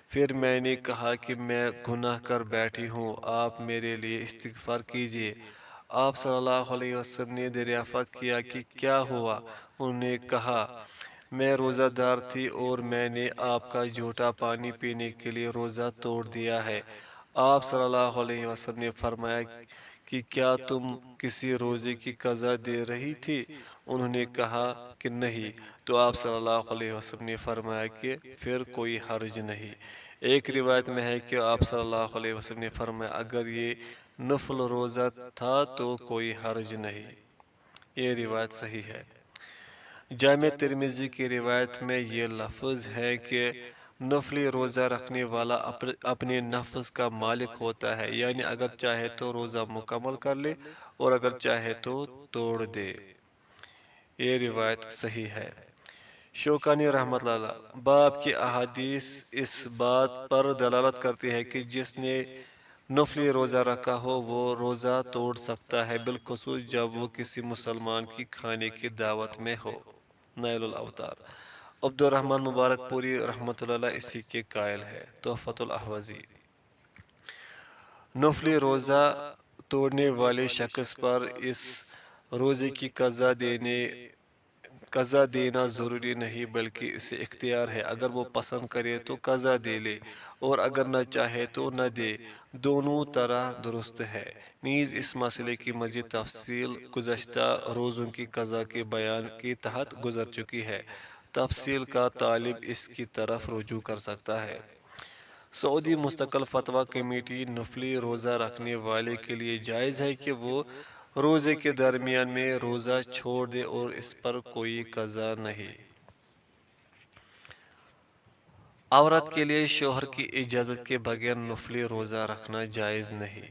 پھر میں نے کہا کہ میں گناہ کر بیٹھی ہوں، آپ میرے لیے استغفار کیجیے۔ آپ صلی اللہ علیہ وسلم نے دریافت کیا کہ کیا ہوا؟ انہوں نے کہا میں روزہ دار تھی اور میں نے آپ کا جھوٹا پانی پینے کے لیے روزہ توڑ دیا ہے۔ آپ صلی اللہ علیہ وسلم نے فرمایا کہ کیا تم کسی روزے کی قضا دے رہی تھی؟ انہوں نے کہا کہ نہیں۔ تو آپ صلی اللہ علیہ وسلم نے فرمایا کہ پھر کوئی حرج نہیں۔ ایک روایت میں ہے کہ آپ صلی اللہ علیہ وسلم نے فرمایا اگر یہ نفل روزہ تھا تو کوئی حرج نہیں۔ یہ روایت صحیح ہے۔ جامع ترمذی کی روایت میں یہ لفظ ہے کہ نفلی روزہ رکھنے والا اپنے نفس کا مالک ہوتا ہے، یعنی اگر چاہے تو روزہ مکمل کر لے اور اگر چاہے تو توڑ دے۔ یہ روایت صحیح ہے۔ شوکانی رحمۃ اللہ باب کی احادیث اس بات پر دلالت کرتی ہے کہ جس نے نفلی روزہ رکھا ہو وہ روزہ توڑ سکتا ہے، بالخصوص جب وہ کسی مسلمان کی کھانے کی دعوت میں ہو۔ نیل الاوتار عبد الرحمن مبارک پوری رحمۃ اللہ اسی کے قائل ہے۔ تحفۃ الاحوذی۔ نفلی روزہ توڑنے والے شخص پر اس روزے کی قضا دینا ضروری نہیں بلکہ اسے اختیار ہے، اگر وہ پسند کرے تو قضا دے لے اور اگر نہ چاہے تو نہ دے، دونوں طرح درست ہے۔ نیز اس مسئلے کی مزید تفصیل گزشتہ روزوں کی قضا کے بیان کے تحت گزر چکی ہے، تفصیل کا طالب اس کی طرف رجوع کر سکتا ہے۔ سعودی مستقل فتویٰ کمیٹی نفلی روزہ رکھنے والے کے لیے جائز ہے کہ وہ روزے کے درمیان میں روزہ چھوڑ دے اور اس پر کوئی قضا نہیں۔ عورت کے لیے شوہر کی اجازت کے بغیر نفلی روزہ رکھنا جائز نہیں۔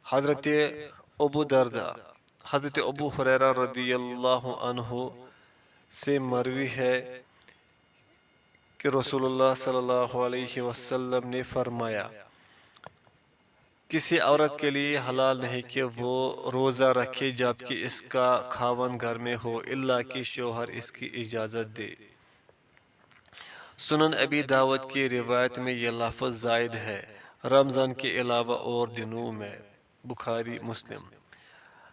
حضرت ابو درداء حضرت ابو ہریرہ رضی اللہ عنہ سے مروی ہے کہ رسول اللہ صلی اللہ علیہ وسلم نے فرمایا کسی عورت کے لیے حلال نہیں کہ وہ روزہ رکھے جبکہ اس کا خاوند گھر میں ہو الا کہ شوہر اس کی اجازت دے۔ سنن ابی داود کی روایت میں یہ لفظ زائد ہے، رمضان کے علاوہ اور دنوں میں۔ بخاری مسلم۔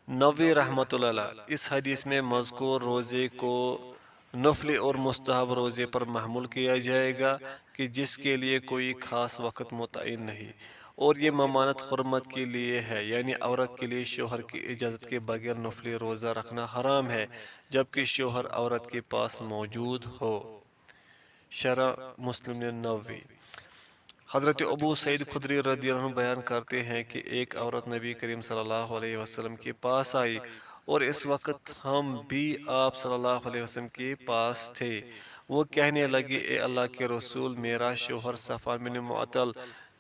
نووی رحمۃ اللہ اس حدیث میں مذکور روزے کو نفلی اور مستحب روزے پر محمول کیا جائے گا کہ جس کے لیے کوئی خاص وقت متعین نہیں، اور یہ ممانت حرمت کے لیے ہے، یعنی عورت کے لیے شوہر کی اجازت کے بغیر نفلی روزہ رکھنا حرام ہے جبکہ شوہر عورت کے پاس موجود ہو۔ شرح مسلم نووی۔ حضرت ابو سعید خدری رضی اللہ عنہ بیان کرتے ہیں کہ ایک عورت نبی کریم صلی اللہ علیہ وسلم کے پاس آئی اور اس وقت ہم بھی آپ صلی اللہ علیہ وسلم کے پاس تھے۔ وہ کہنے لگی اے اللہ کے رسول، میرا شوہر صفوان بن معطل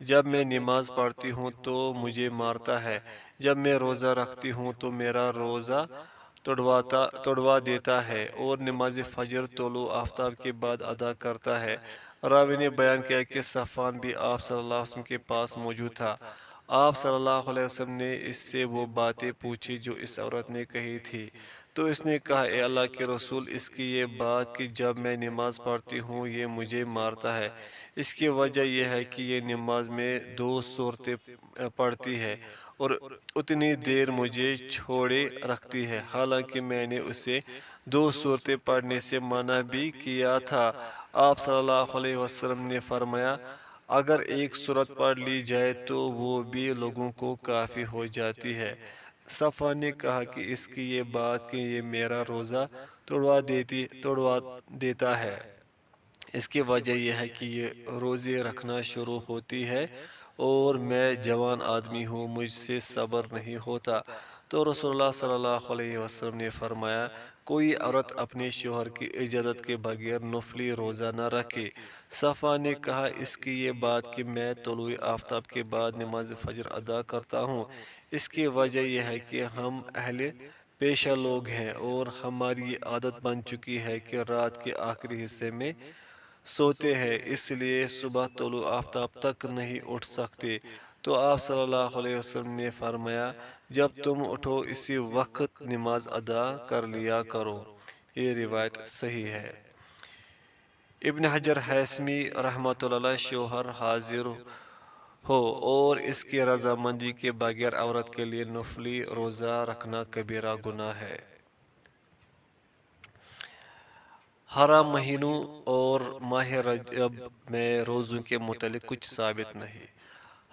جب میں نماز پڑھتی ہوں تو مجھے مارتا ہے، جب میں روزہ رکھتی ہوں تو میرا روزہ توڑوا دیتا ہے، اور نماز فجر طلوع آفتاب کے بعد ادا کرتا ہے۔ راوی نے بیان کیا کہ صفوان بھی آپ صلی اللہ علیہ وسلم کے پاس موجود تھا۔ آپ صلی اللہ علیہ وسلم نے اس سے وہ باتیں پوچھی جو اس عورت نے کہی تھی، تو اس نے کہا، اے اللہ کے رسول، اس کی یہ بات کہ جب میں نماز پڑھتی ہوں یہ مجھے مارتا ہے، اس کی وجہ یہ ہے کہ یہ نماز میں 2 صورتیں پڑھتی ہے اور اتنی دیر مجھے چھوڑے رکھتی ہے، حالانکہ میں نے اسے 2 صورتیں پڑھنے سے منع بھی کیا تھا۔ آپ صلی اللہ علیہ وسلم نے فرمایا، اگر ایک صورت پڑھ لی جائے تو وہ بھی لوگوں کو کافی ہو جاتی ہے۔ صفوان نے کہا کہ اس کی یہ بات کہ یہ میرا روزہ توڑوا دیتا ہے، اس کی وجہ یہ ہے کہ یہ روزے رکھنا شروع ہوتی ہے اور میں جوان آدمی ہوں، مجھ سے صبر نہیں ہوتا۔ تو رسول اللہ صلی اللہ علیہ وسلم نے فرمایا، کوئی عورت اپنے شوہر کی اجازت کے بغیر نفلی روزہ نہ رکھے۔ صفوان نے کہا، اس کی یہ بات کہ میں طلوع آفتاب کے بعد نماز فجر ادا کرتا ہوں، اس کی وجہ یہ ہے کہ ہم اہل پیشہ لوگ ہیں اور ہماری یہ عادت بن چکی ہے کہ رات کے آخری حصے میں سوتے ہیں، اس لیے صبح طلوع آفتاب تک نہیں اٹھ سکتے۔ تو آپ صلی اللہ علیہ وسلم نے فرمایا، جب تم اٹھو اسی وقت نماز ادا کر لیا کرو۔ یہ روایت صحیح ہے۔ ابن حجر ہیثمی رحمۃ اللہ، شوہر حاضر ہو اور اس کی رضامندی کے بغیر عورت کے لیے نفلی روزہ رکھنا کبیرہ گناہ ہے۔ حرام مہینوں اور ماہ رجب میں روزوں کے متعلق کچھ ثابت نہیں۔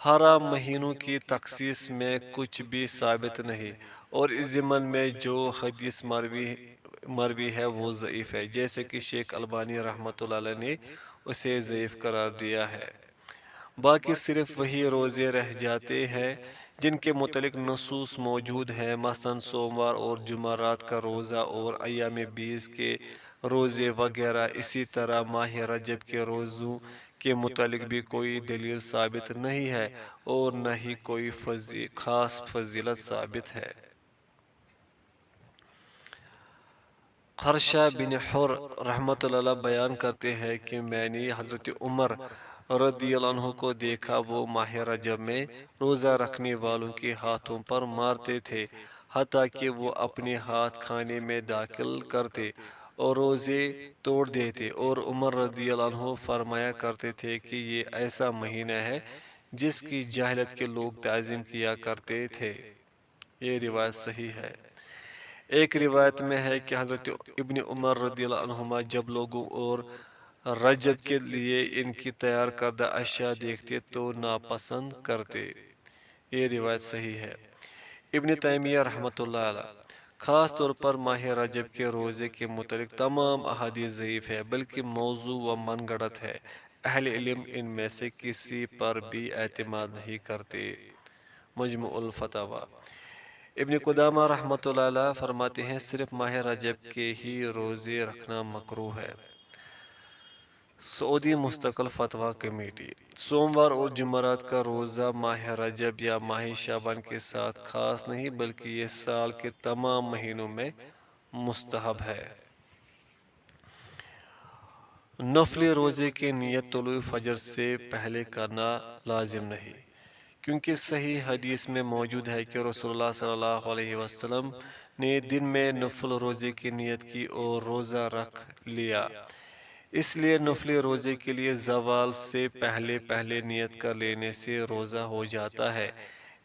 حرام مہینوں کی تخصیص میں کچھ بھی ثابت نہیں، اور اس ضمن میں جو حدیث مروی ہے وہ ضعیف ہے، جیسے کہ شیخ البانی رحمۃ اللہ علیہ نے اسے ضعیف قرار دیا ہے۔ باقی صرف وہی روزے رہ جاتے ہیں جن کے متعلق نصوص موجود ہیں، مثلا سوموار اور جمعرات کا روزہ اور ایام بیس کے روزے وغیرہ۔ اسی طرح ماہ رجب کے روزوں کے متعلق بھی کوئی دلیل ثابت نہیں ہے اور نہ ہی کوئی خاص فضیلت ثابت ہے۔ خرشہ بن حر رحمۃ اللہ بیان کرتے ہیں کہ میں نے حضرت عمر رضی اللہ عنہ کو دیکھا، وہ ماہ رجب میں روزہ رکھنے والوں کے ہاتھوں پر مارتے تھے، حتیٰ کہ وہ اپنے ہاتھ کھانے میں داخل کرتے اور روزے توڑ دیتے، اور عمر رضی اللہ عنہ فرمایا کرتے تھے کہ یہ ایسا مہینہ ہے جس کی جاہلیت کے لوگ تعظیم کیا کرتے تھے۔ یہ روایت صحیح ہے۔ ایک روایت میں ہے کہ حضرت ابن عمر رضی اللہ عنہما جب لوگوں اور رجب کے لیے ان کی تیار کردہ اشیاء دیکھتے تو ناپسند کرتے۔ یہ روایت صحیح ہے۔ ابن تیمیہ رحمۃ اللہ علیہ، خاص طور پر ماہ رجب کے روزے کے متعلق تمام احادیث ضعیف ہے، بلکہ موضوع و من گڑت ہے۔ اہل علم ان میں سے کسی پر بھی اعتماد نہیں کرتے۔ مجموع الفتاوی۔ ابن قدامہ رحمۃ اللہ علیہ فرماتے ہیں، صرف ماہ رجب کے ہی روزے رکھنا مکروہ ہے۔ سعودی مستقل فتویٰ کمیٹی۔ سوموار اور جمعرات کا روزہ ماہ رجب یا ماہ شعبان کے ساتھ خاص نہیں، بلکہ یہ سال کے تمام مہینوں میں مستحب ہے۔ نفلی روزے کی نیت طلوع فجر سے پہلے کرنا لازم نہیں، کیونکہ صحیح حدیث میں موجود ہے کہ رسول اللہ صلی اللہ علیہ وسلم نے دن میں نفل روزے کی نیت کی اور روزہ رکھ لیا۔ اس لیے نفلی روزے کے لیے زوال سے پہلے نیت کر لینے سے روزہ ہو جاتا ہے۔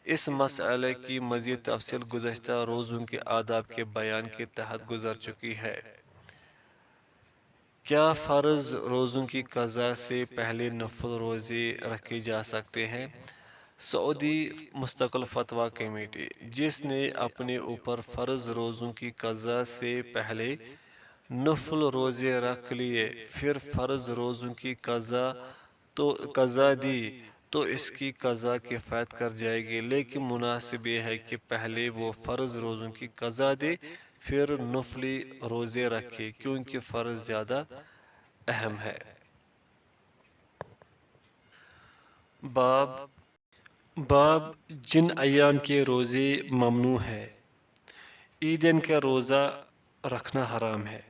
اس مسئلے کی مزید تفصیل گزشتہ روزوں کے آداب کے بیان کے تحت گزر چکی ہے۔ کیا فرض روزوں کی قضاء سے پہلے نفل روزے رکھے جا سکتے ہیں؟ سعودی مستقل فتویٰ کمیٹی، جس نے اپنے اوپر فرض روزوں کی قضاء سے پہلے نفل روزے رکھ لیے، پھر فرض روزوں کی قضا دی تو اس کی قضا کفایت کر جائے گی، لیکن مناسب یہ ہے کہ پہلے وہ فرض روزوں کی قضا دے پھر نفلی روزے رکھے، کیونکہ فرض زیادہ اہم ہے۔ باب باب جن ایام کے روزے ممنوع ہے، عیدین کا روزہ رکھنا حرام ہے۔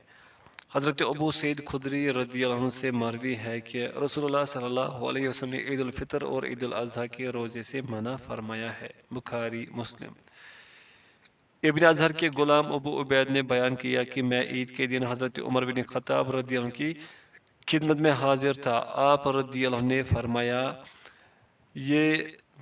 حضرت ابو سعید خدری رضی اللہ عنہ سے مروی ہے کہ رسول اللہ صلی اللہ علیہ وسلم نے عید الفطر اور عید الاضحیٰ کے روزے سے منع فرمایا ہے۔ بخاری مسلم۔ ابن اظہر کے غلام ابو عبید نے بیان کیا کہ میں عید کے دن حضرت عمر بن خطاب رضی اللہ عنہ کی خدمت میں حاضر تھا۔ آپ رضی اللہ عنہ نے فرمایا، یہ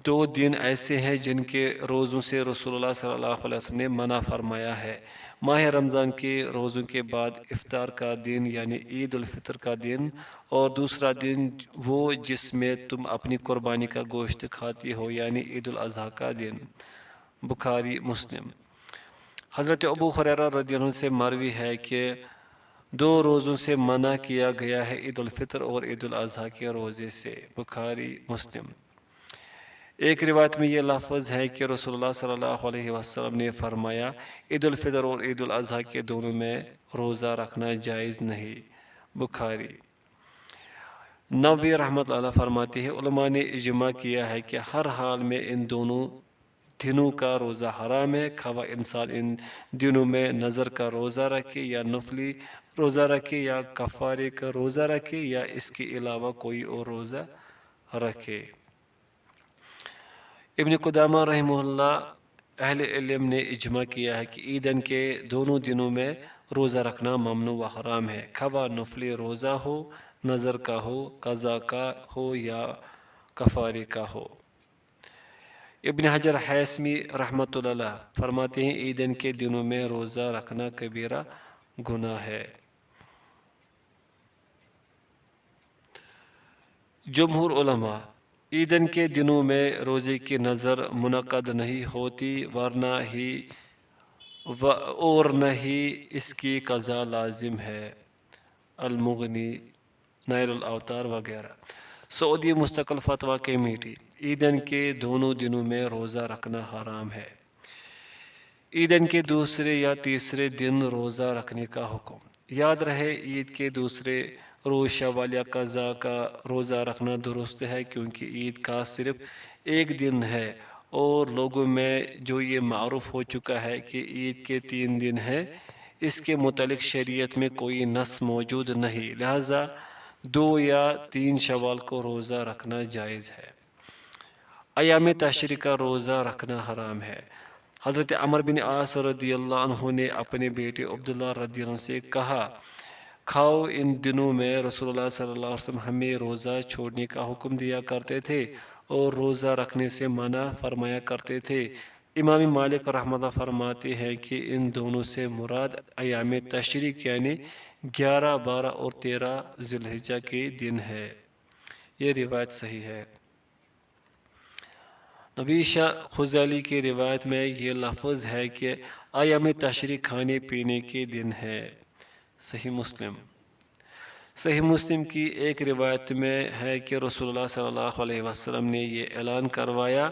دو دن ایسے ہیں جن کے روزوں سے رسول اللہ صلی اللہ علیہ وسلم نے منع فرمایا ہے، ماہ رمضان کے روزوں کے بعد افطار کا دن یعنی عید الفطر کا دن، اور دوسرا دن وہ جس میں تم اپنی قربانی کا گوشت کھاتی ہو یعنی عید الاضحیٰ کا دن۔ بخاری مسلم۔ حضرت ابو ہریرہ رضی اللہ عنہ سے مروی ہے کہ دو روزوں سے منع کیا گیا ہے، عید الفطر اور عید الاضحیٰ کے روزے سے۔ بخاری مسلم۔ ایک روایت میں یہ لفظ ہے کہ رسول اللہ صلی اللہ علیہ وسلم نے فرمایا، عید الفطر اور عید الاضحیٰ کے دونوں میں روزہ رکھنا جائز نہیں۔ بخاری۔ نووی رحمۃ اللہ فرماتے ہیں، علماء نے اجماع کیا ہے کہ ہر حال میں ان دونوں دنوں کا روزہ حرام ہے، خواہ انسان ان دنوں میں نظر کا روزہ رکھے یا نفلی روزہ رکھے یا کفارے کا روزہ رکھے یا اس کے علاوہ کوئی اور روزہ رکھے۔ ابن قدامہ رحمہ اللہ، اہل علم نے اجماع کیا ہے کہ عیدین کے دونوں دنوں میں روزہ رکھنا ممنوع و حرام ہے، خواہ نفلی روزہ ہو، نظر کا ہو، قضا کا ہو یا کفارے کا ہو۔ ابن حجر حیثمی رحمۃ اللہ فرماتے ہیں، عیدین کے دنوں میں روزہ رکھنا کبیرہ گناہ ہے۔ جمہور علماء، عیدین کے دنوں میں روزے کی نظر منعقد نہیں ہوتی اور نہ ہی اس کی قضا لازم ہے۔ المغنی، نائل الاوتار وغیرہ۔ سعودی مستقل فتویٰ کمیٹی، عیدین کے دونوں دنوں میں روزہ رکھنا حرام ہے۔ عیدین کے دوسرے یا تیسرے دن روزہ رکھنے کا حکم۔ یاد رہے، عید کے دوسرے روز شوال یا قضا کا روزہ رکھنا درست ہے، کیونکہ عید کا صرف ایک دن ہے اور لوگوں میں جو یہ معروف ہو چکا ہے کہ عید کے 3 دن ہیں، اس کے متعلق شریعت میں کوئی نص موجود نہیں، لہذا 2 یا 3 شوال کو روزہ رکھنا جائز ہے۔ ایام تشریق کا روزہ رکھنا حرام ہے۔ حضرت عمر بن عاص رضی اللہ عنہ نے اپنے بیٹے عبداللہ رضی اللہ عنہ سے کہا، کھاؤ، ان دنوں میں رسول اللہ صلی اللہ علیہ وسلم ہمیں روزہ چھوڑنے کا حکم دیا کرتے تھے اور روزہ رکھنے سے منع فرمایا کرتے تھے۔ امام مالک رحمہ اللہ فرماتے ہیں کہ ان دونوں سے مراد ایام تشریق یعنی 11، 12 اور 13 ذی الحجہ کے دن ہے۔ یہ روایت صحیح ہے۔ نبی شاہ خزالی کی روایت میں یہ لفظ ہے کہ ایام تشریق کھانے پینے کے دن ہے۔ صحیح مسلم۔ صحیح مسلم کی ایک روایت میں ہے کہ رسول اللہ صلی اللہ علیہ وسلم نے یہ اعلان کروایا،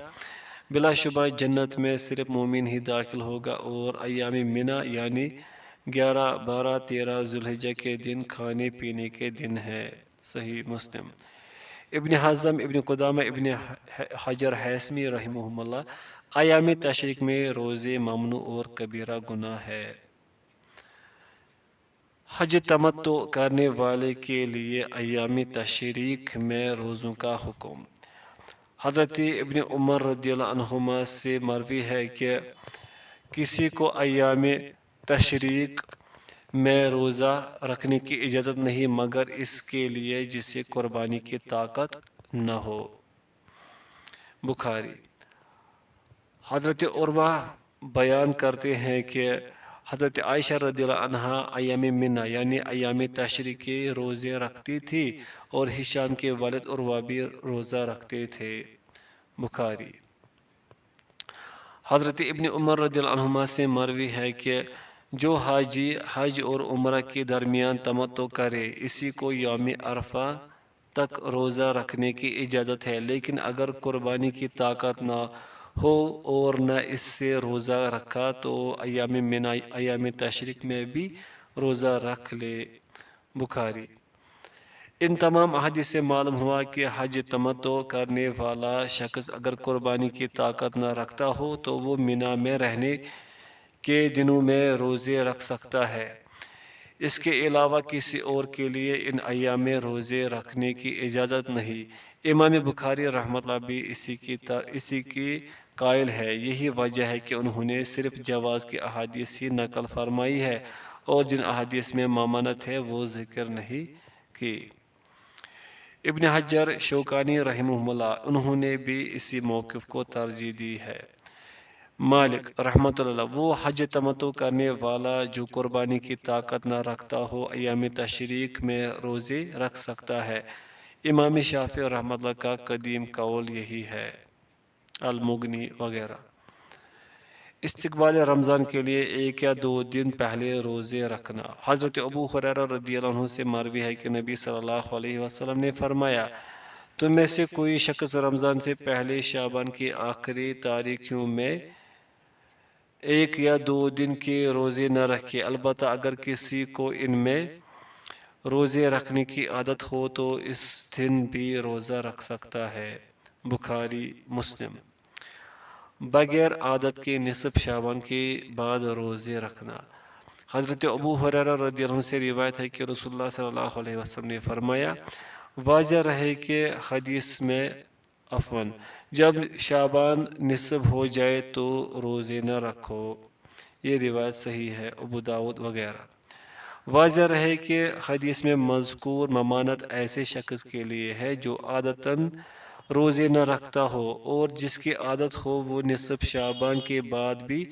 بلا شبہ جنت میں صرف مومن ہی داخل ہوگا اور ایام منی یعنی 11، 12، 13 ذی الحجہ کے دن کھانے پینے کے دن ہے۔ صحیح مسلم۔ ابن حزم، ابن قدامہ، ابن حجر حیثمی رحمہم اللہ، ایام تشریق میں روزے ممنوع اور کبیرہ گناہ ہے۔ حج تمتع کرنے والے کے لیے ایام تشریق میں روزوں کا حکم۔ حضرت ابن عمر رضی اللہ عنہما سے مروی ہے کہ کسی کو ایام تشریق میں روزہ رکھنے کی اجازت نہیں مگر اس کے لیے جسے قربانی کی طاقت نہ ہو۔ بخاری۔ حضرت عروہ بیان کرتے ہیں کہ حضرت عائشہ رضی اللہ عنہا ایام منی یعنی ایام تشریق کے روزے رکھتی تھی اور ہشام کے والد عروہ بھی روزہ رکھتے تھے۔ بخاری۔ حضرت ابن عمر رضی اللہ عنہما سے مروی ہے کہ جو حاجی حج اور عمرہ کے درمیان تمتع کرے، اسی کو یوم عرفہ تک روزہ رکھنے کی اجازت ہے، لیکن اگر قربانی کی طاقت نہ ہو اور نہ اس سے روزہ رکھا تو ایام منی ایام تشریق میں بھی روزہ رکھ لے۔ بخاری۔ ان تمام احادیث سے معلوم ہوا کہ حج تمتع کرنے والا شخص اگر قربانی کی طاقت نہ رکھتا ہو تو وہ مینا میں رہنے کے دنوں میں روزے رکھ سکتا ہے۔ اس کے علاوہ کسی اور کے لیے ان ایام میں روزے رکھنے کی اجازت نہیں۔ امام بخاری رحمۃ اللہ بھی اسی کی قائل ہے۔ یہی وجہ ہے کہ انہوں نے صرف جواز کی احادیث ہی نقل فرمائی ہے اور جن احادیث میں ممانعت ہے وہ ذکر نہیں کی۔ ابن حجر شوکانی رحمہ اللہ انہوں نے بھی اسی موقف کو ترجیح دی ہے۔ مالک رحمۃ اللہ وہ حج تمتع کرنے والا جو قربانی کی طاقت نہ رکھتا ہو ایام تشریق میں روزے رکھ سکتا ہے۔ امام شافعی رحمۃ اللہ کا قدیم قول یہی ہے۔ المغنی وغیرہ۔ استقبال رمضان کے لیے 1 یا 2 دن پہلے روزے رکھنا۔ حضرت ابو ہریرہ رضی اللہ عنہ سے مروی ہے کہ نبی صلی اللہ علیہ وسلم نے فرمایا، تم میں سے کوئی شخص رمضان سے پہلے شعبان کی آخری تاریخیوں میں 1 یا 2 دن کے روزے نہ رکھے، البتہ اگر کسی کو ان میں روزے رکھنے کی عادت ہو تو اس دن بھی روزہ رکھ سکتا ہے۔ بخاری مسلم۔ بغیر عادت کے نصف شعبان کے بعد روزے رکھنا۔ حضرت ابو ہریرہ رضی اللہ عنہ سے روایت ہے کہ رسول اللہ صلی اللہ علیہ وسلم نے فرمایا، واضح رہے کہ حدیث میں جب شعبان نصف ہو جائے تو روزے نہ رکھو۔ یہ روایت صحیح ہے، ابو داؤد وغیرہ۔ واضح رہے کہ حدیث میں مذکور ممانعت ایسے شخص کے لیے ہے جو عادتاً روزے نہ رکھتا ہو، اور جس کی عادت ہو وہ نصف شعبان کے بعد بھی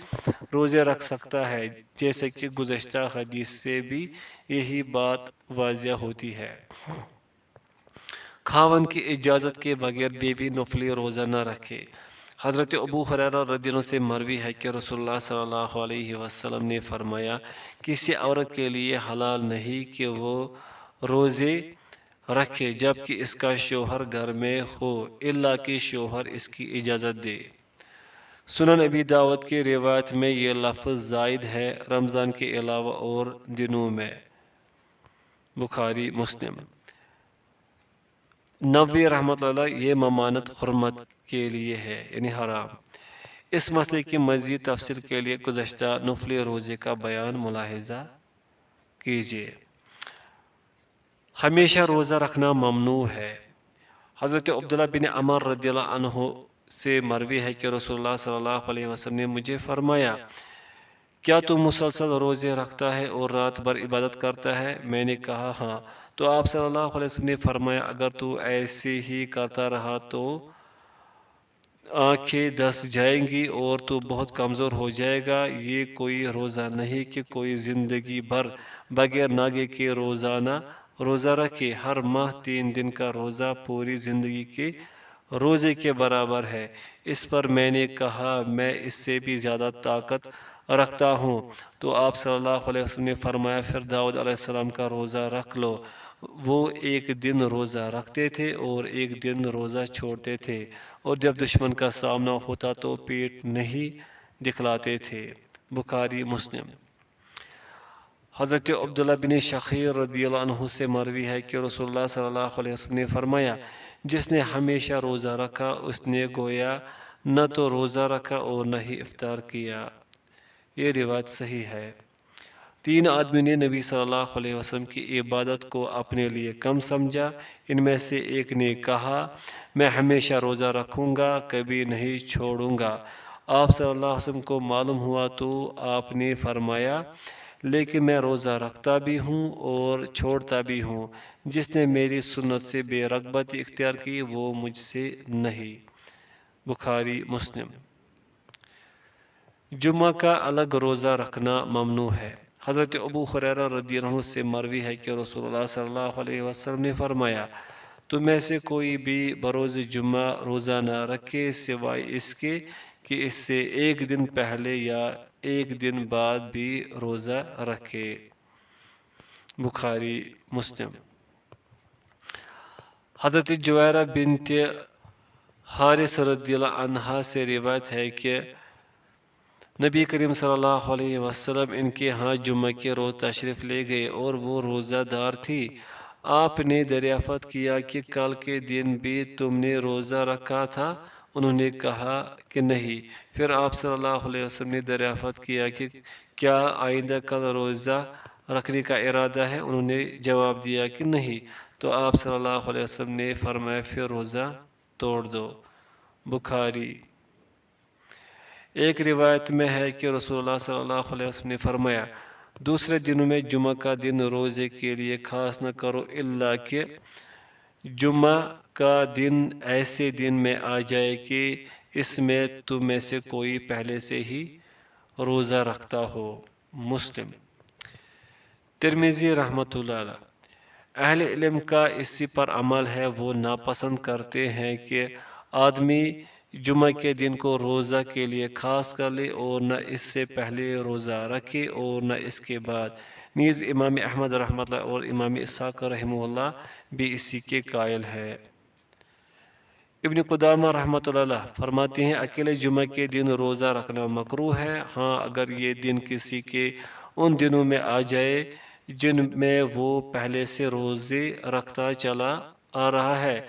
روزے رکھ سکتا ہے، جیسے کہ گزشتہ حدیث سے بھی یہی بات واضح ہوتی ہے۔ خاوند کی اجازت کے بغیر بیوی نفلی روزہ نہ رکھے۔ حضرت ابو ہریرہ رضی اللہ عنہ سے مروی ہے کہ رسول اللہ صلی اللہ علیہ وسلم نے فرمایا، کسی عورت کے لیے حلال نہیں کہ وہ روزے رکھے جبکہ اس کا شوہر گھر میں ہو، الا کہ شوہر اس کی اجازت دے۔ سنن ابی داؤد کی روایت میں یہ لفظ زائد ہے، رمضان کے علاوہ اور دنوں میں۔ بخاری مسلم۔ نووی رحمۃ اللہ یہ ممانعت حرمت کے لیے ہے، یعنی حرام۔ اس مسئلے کی مزید تفصیل کے لیے گزشتہ نفلی روزے کا بیان ملاحظہ کیجیے۔ ہمیشہ روزہ رکھنا ممنوع ہے۔ حضرت عبداللہ بن عمر رضی اللہ عنہ سے مروی ہے کہ رسول اللہ صلی اللہ علیہ وسلم نے مجھے فرمایا، کیا تو مسلسل روزے رکھتا ہے اور رات بھر عبادت کرتا ہے؟ میں نے کہا ہاں۔ تو آپ صلی اللہ علیہ وسلم نے فرمایا، اگر تو ایسے ہی کرتا رہا تو آنکھیں دس جائیں گی اور تو بہت کمزور ہو جائے گا۔ یہ کوئی روزہ نہیں کہ کوئی زندگی بھر بغیر ناگے کے روزانہ روزہ رکھے۔ ہر ماہ 3 دن کا روزہ پوری زندگی کے روزے کے برابر ہے۔ اس پر میں نے کہا، میں اس سے بھی زیادہ طاقت رکھتا ہوں۔ تو آپ صلی اللہ علیہ وسلم نے فرمایا، پھر داؤد علیہ السلام کا روزہ رکھ لو۔ وہ 1 دن روزہ رکھتے تھے اور 1 دن روزہ چھوڑتے تھے، اور جب دشمن کا سامنا ہوتا تو پیٹ نہیں دکھلاتے تھے۔ بخاری مسلم۔ حضرت عبداللہ بن شخیر رضی اللہ عنہ سے مروی ہے کہ رسول اللہ صلی اللہ علیہ وسلم نے فرمایا، جس نے ہمیشہ روزہ رکھا اس نے گویا نہ تو روزہ رکھا اور نہ ہی افطار کیا۔ یہ روایت صحیح ہے۔ 3 آدمیوں نے نبی صلی اللہ علیہ وسلم کی عبادت کو اپنے لیے کم سمجھا۔ ان میں سے ایک نے کہا، میں ہمیشہ روزہ رکھوں گا، کبھی نہیں چھوڑوں گا۔ آپ صلی اللہ علیہ وسلم کو معلوم ہوا تو آپ نے فرمایا، لیکن میں روزہ رکھتا بھی ہوں اور چھوڑتا بھی ہوں۔ جس نے میری سنت سے بے رغبتی اختیار کی وہ مجھ سے نہیں۔ بخاری مسلم۔ جمعہ کا الگ روزہ رکھنا ممنوع ہے۔ حضرت ابو ہریرہ رضی اللہ عنہ سے مروی ہے کہ رسول اللہ صلی اللہ علیہ وسلم نے فرمایا، تم میں سے کوئی بھی بروز جمعہ روزہ نہ رکھے سوائے اس کے کہ اس سے 1 دن پہلے یا 1 دن بعد بھی روزہ رکھے۔ بخاری مسلم۔ حضرت جویرہ بنت حارث رضی اللہ عنہا سے روایت ہے کہ نبی کریم صلی اللہ علیہ وسلم ان کے ہاں جمعہ کے روز تشریف لے گئے اور وہ روزہ دار تھی۔ آپ نے دریافت کیا کہ کل کے دن بھی تم نے روزہ رکھا تھا؟ انہوں نے کہا کہ نہیں۔ پھر آپ صلی اللہ علیہ وسلم نے دریافت کیا کہ کیا آئندہ کل روزہ رکھنے کا ارادہ ہے؟ انہوں نے جواب دیا کہ نہیں۔ تو آپ صلی اللہ علیہ وسلم نے فرمایا پھر روزہ توڑ دو۔ بخاری۔ ایک روایت میں ہے کہ رسول اللہ صلی اللہ علیہ وسلم نے فرمایا دوسرے دنوں میں جمعہ کا دن روزے کے لیے خاص نہ کرو الا کہ جمعہ کا دن ایسے دن میں آ جائے کہ اس میں تم میں سے کوئی پہلے سے ہی روزہ رکھتا ہو۔ مسلم۔ ترمذی رحمۃ اللہ علیہ۔ اہل علم کا اسی پر عمل ہے، وہ ناپسند کرتے ہیں کہ آدمی جمعہ کے دن کو روزہ کے لیے خاص کر لے اور نہ اس سے پہلے روزہ رکھے اور نہ اس کے بعد۔ نیز امام احمد رحمۃ اللہ اور امام اسحاق رحمہ اللہ بھی اسی کے قائل ہے۔ ابن قدامہ رحمۃ اللہ فرماتے ہیں اکیلے جمعہ کے دن روزہ رکھنا مکروہ ہے، ہاں اگر یہ دن کسی کے ان دنوں میں آ جائے جن میں وہ پہلے سے روزے رکھتا چلا آ رہا ہے،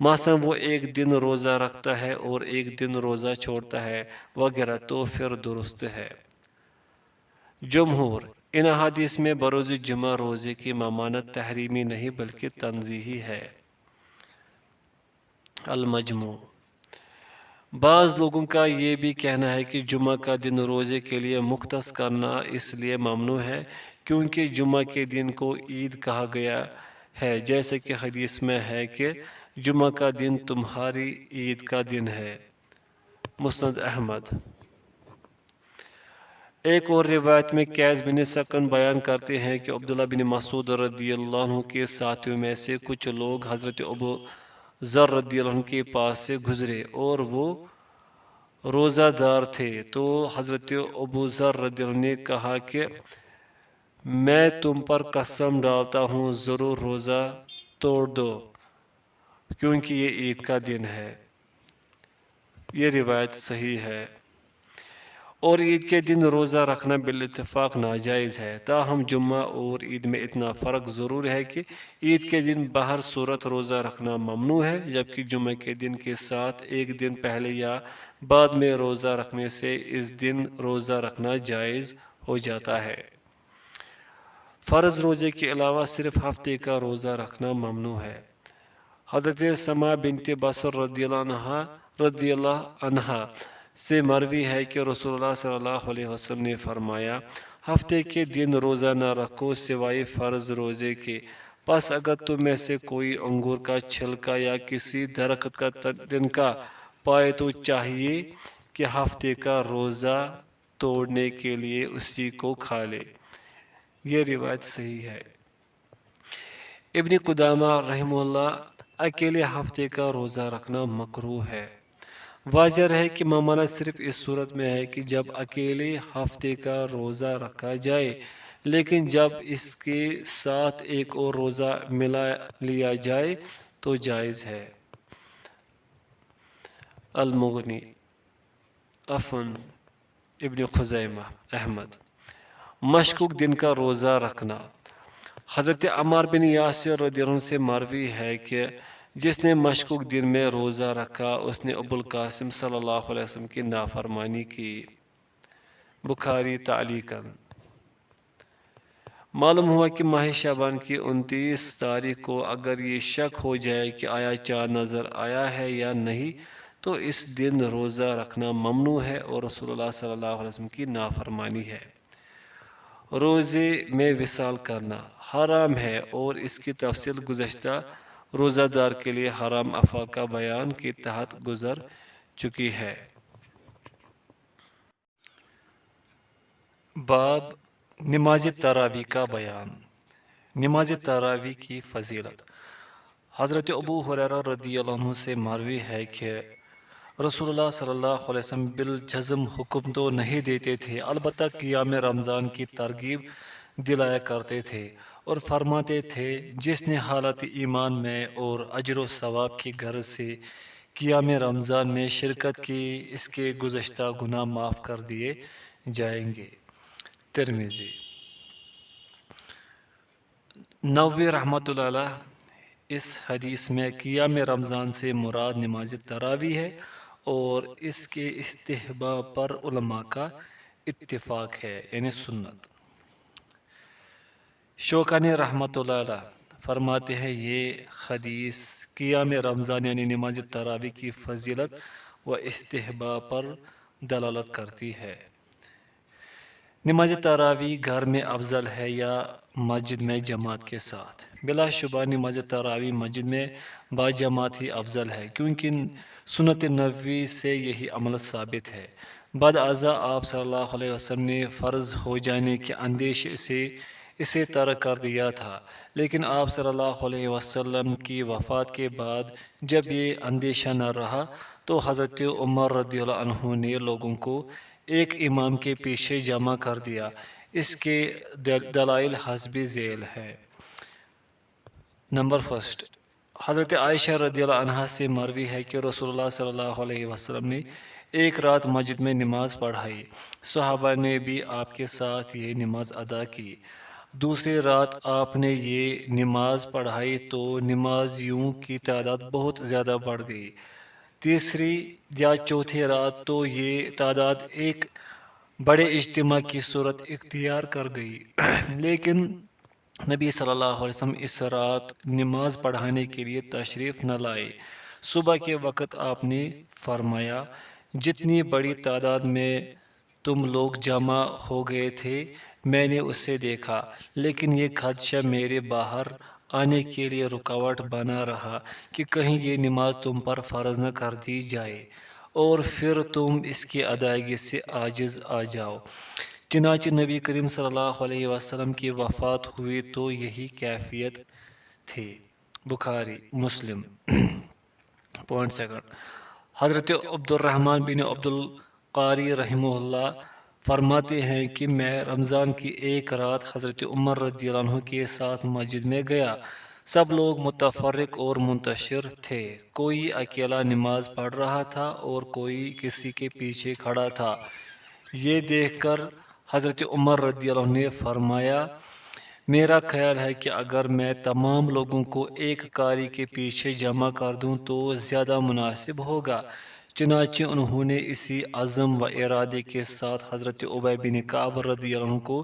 مثلا وہ ایک دن روزہ رکھتا ہے اور ایک دن روزہ چھوڑتا ہے وغیرہ، تو پھر درست ہے۔ جمہور۔ ان احادیث میں بروز جمعہ روزے کی ممانعت تحریمی نہیں بلکہ تنزیہی ہے۔ المجموع۔ بعض لوگوں کا یہ بھی کہنا ہے کہ جمعہ کا دن روزے کے لیے مختص کرنا اس لیے ممنوع ہے کیونکہ جمعہ کے دن کو عید کہا گیا ہے، جیسے کہ حدیث میں ہے کہ جمعہ کا دن تمہاری عید کا دن ہے۔ مسند احمد۔ ایک اور روایت میں قیس بن سکن بیان کرتے ہیں کہ عبداللہ بن مسعود رضی اللہ عنہ کے ساتھیوں میں سے کچھ لوگ حضرت ابو ذر رضی اللہ عنہ کے پاس سے گزرے اور وہ روزہ دار تھے، تو حضرت ابو ذر رضی اللہ عنہ نے کہا کہ میں تم پر قسم ڈالتا ہوں ضرور روزہ توڑ دو کیونکہ یہ عید کا دن ہے۔ یہ روایت صحیح ہے اور عید کے دن روزہ رکھنا بالاتفاق ناجائز ہے، تاہم جمعہ اور عید میں اتنا فرق ضرور ہے کہ عید کے دن بہر صورت روزہ رکھنا ممنوع ہے، جبکہ جمعہ کے دن کے ساتھ ایک دن پہلے یا بعد میں روزہ رکھنے سے اس دن روزہ رکھنا جائز ہو جاتا ہے۔ فرض روزے کے علاوہ صرف ہفتے کا روزہ رکھنا ممنوع ہے۔ حضرت سما بنت بصر رضی اللہ عنہا سے مروی ہے کہ رسول اللہ صلی اللہ علیہ وسلم نے فرمایا ہفتے کے دن روزہ نہ رکھو سوائے فرض روزے کے، پس اگر تم میں سے کوئی انگور کا چھلکا یا کسی درخت کا تنکا پائے تو چاہیے کہ ہفتے کا روزہ توڑنے کے لیے اسی کو کھا لے۔ یہ روایت صحیح ہے۔ ابن قدامہ رحمہ اللہ اکیلے ہفتے کا روزہ رکھنا مکروہ ہے۔ واضح رہے کہ ممانعت صرف اس صورت میں ہے کہ جب اکیلے ہفتے کا روزہ رکھا جائے، لیکن جب اس کے ساتھ ایک اور روزہ ملا لیا جائے تو جائز ہے۔ المغنی۔ ابن خزیمہ احمد۔ مشکوک دن کا روزہ رکھنا۔ حضرت عمار بن یاسر رضی اللہ عنہ سے مروی ہے کہ جس نے مشکوک دن میں روزہ رکھا اس نے ابو القاسم صلی اللہ علیہ وسلم کی نافرمانی کی۔ بخاری تعلیقاً۔ معلوم ہوا کہ ماہ شعبان کی 29 تاریخ کو اگر یہ شک ہو جائے کہ آیا چاند نظر آیا ہے یا نہیں تو اس دن روزہ رکھنا ممنوع ہے اور رسول اللہ صلی اللہ علیہ وسلم کی نافرمانی ہے۔ روزے میں وصال کرنا حرام ہے اور اس کی تفصیل گزشتہ روزہ دار کے لیے حرام افعال کا بیان کے تحت گزر چکی ہے۔ باب نماز تراویح کا بیان۔ نماز تراویح کی فضیلت۔ حضرت ابو ہریرہ رضی اللہ عنہ سے مروی ہے کہ رسول اللہ صلی اللہ علیہ وسلم بالجزم حکم تو نہیں دیتے تھے، البتہ قیام رمضان کی ترغیب دلایا کرتے تھے اور فرماتے تھے جس نے حالت ایمان میں اور اجر و ثواب کی غرض سے قیام رمضان میں شرکت کی اس کے گزشتہ گناہ معاف کر دیے جائیں گے۔ ترمذی۔ نووی رحمۃ اللہ علیہ اس حدیث میں قیام رمضان سے مراد نماز تراویح ہے اور اس کے استحباب پر علماء کا اتفاق ہے، یعنی سنت۔ شوکانی رحمۃ اللہ علیہ فرماتے ہیں یہ حدیث قیام رمضان یعنی نماز تراویح کی فضیلت و استحباب پر دلالت کرتی ہے۔ نماز تراویح گھر میں افضل ہے یا مسجد میں جماعت کے ساتھ؟ بلا شبہ نماز تراویح مسجد میں با جماعت ہی افضل ہے، کیونکہ سنت نبوی سے یہی عمل ثابت ہے۔ بعد ازاں آپ صلی اللہ علیہ وسلم نے فرض ہو جانے کے اندیشے سے اسے ترک کر دیا تھا، لیکن آپ صلی اللہ علیہ وسلم کی وفات کے بعد جب یہ اندیشہ نہ رہا تو حضرت عمر رضی اللہ عنہ نے لوگوں کو ایک امام کے پیچھے جمع کر دیا۔ اس کے دلائل حسب ذیل ہے۔ نمبر فرسٹ، حضرت عائشہ رضی اللہ عنہا سے مروی ہے کہ رسول اللہ صلی اللہ علیہ وسلم نے ایک رات مسجد میں نماز پڑھائی، صحابہ نے بھی آپ کے ساتھ یہ نماز ادا کی۔ دوسری رات آپ نے یہ نماز پڑھائی تو نمازیوں کی تعداد بہت زیادہ بڑھ گئی۔ تیسری یا چوتھی رات تو یہ تعداد ایک بڑے اجتماع کی صورت اختیار کر گئی، لیکن نبی صلی اللہ علیہ وسلم اس رات نماز پڑھانے کے لیے تشریف نہ لائے۔ صبح کے وقت آپ نے فرمایا، جتنی بڑی تعداد میں تم لوگ جمع ہو گئے تھے میں نے اسے دیکھا، لیکن یہ خدشہ میرے باہر آنے کے لیے رکاوٹ بنا رہا کہ کہیں یہ نماز تم پر فرض نہ کر دی جائے اور پھر تم اس کی ادائیگی سے عاجز آ جاؤ۔ چنانچہ نبی کریم صلی اللہ علیہ وسلم کی وفات ہوئی تو یہی کیفیت تھی۔ بخاری مسلم۔ پوائنٹ سیکنڈ، حضرت عبد الرحمن بن عبد القاری رحمہ اللہ فرماتے ہیں کہ میں رمضان کی ایک رات حضرت عمر رضی اللہ عنہ کے ساتھ مسجد میں گیا۔ سب لوگ متفرق اور منتشر تھے، کوئی اکیلا نماز پڑھ رہا تھا اور کوئی کسی کے پیچھے کھڑا تھا۔ یہ دیکھ کر حضرت عمر رضی اللہ عنہ نے فرمایا، میرا خیال ہے کہ اگر میں تمام لوگوں کو ایک قاری کے پیچھے جمع کر دوں تو زیادہ مناسب ہوگا۔ چنانچہ انہوں نے اسی عزم و ارادے کے ساتھ حضرت ابی بن کعب رضی اللہ عنہ کو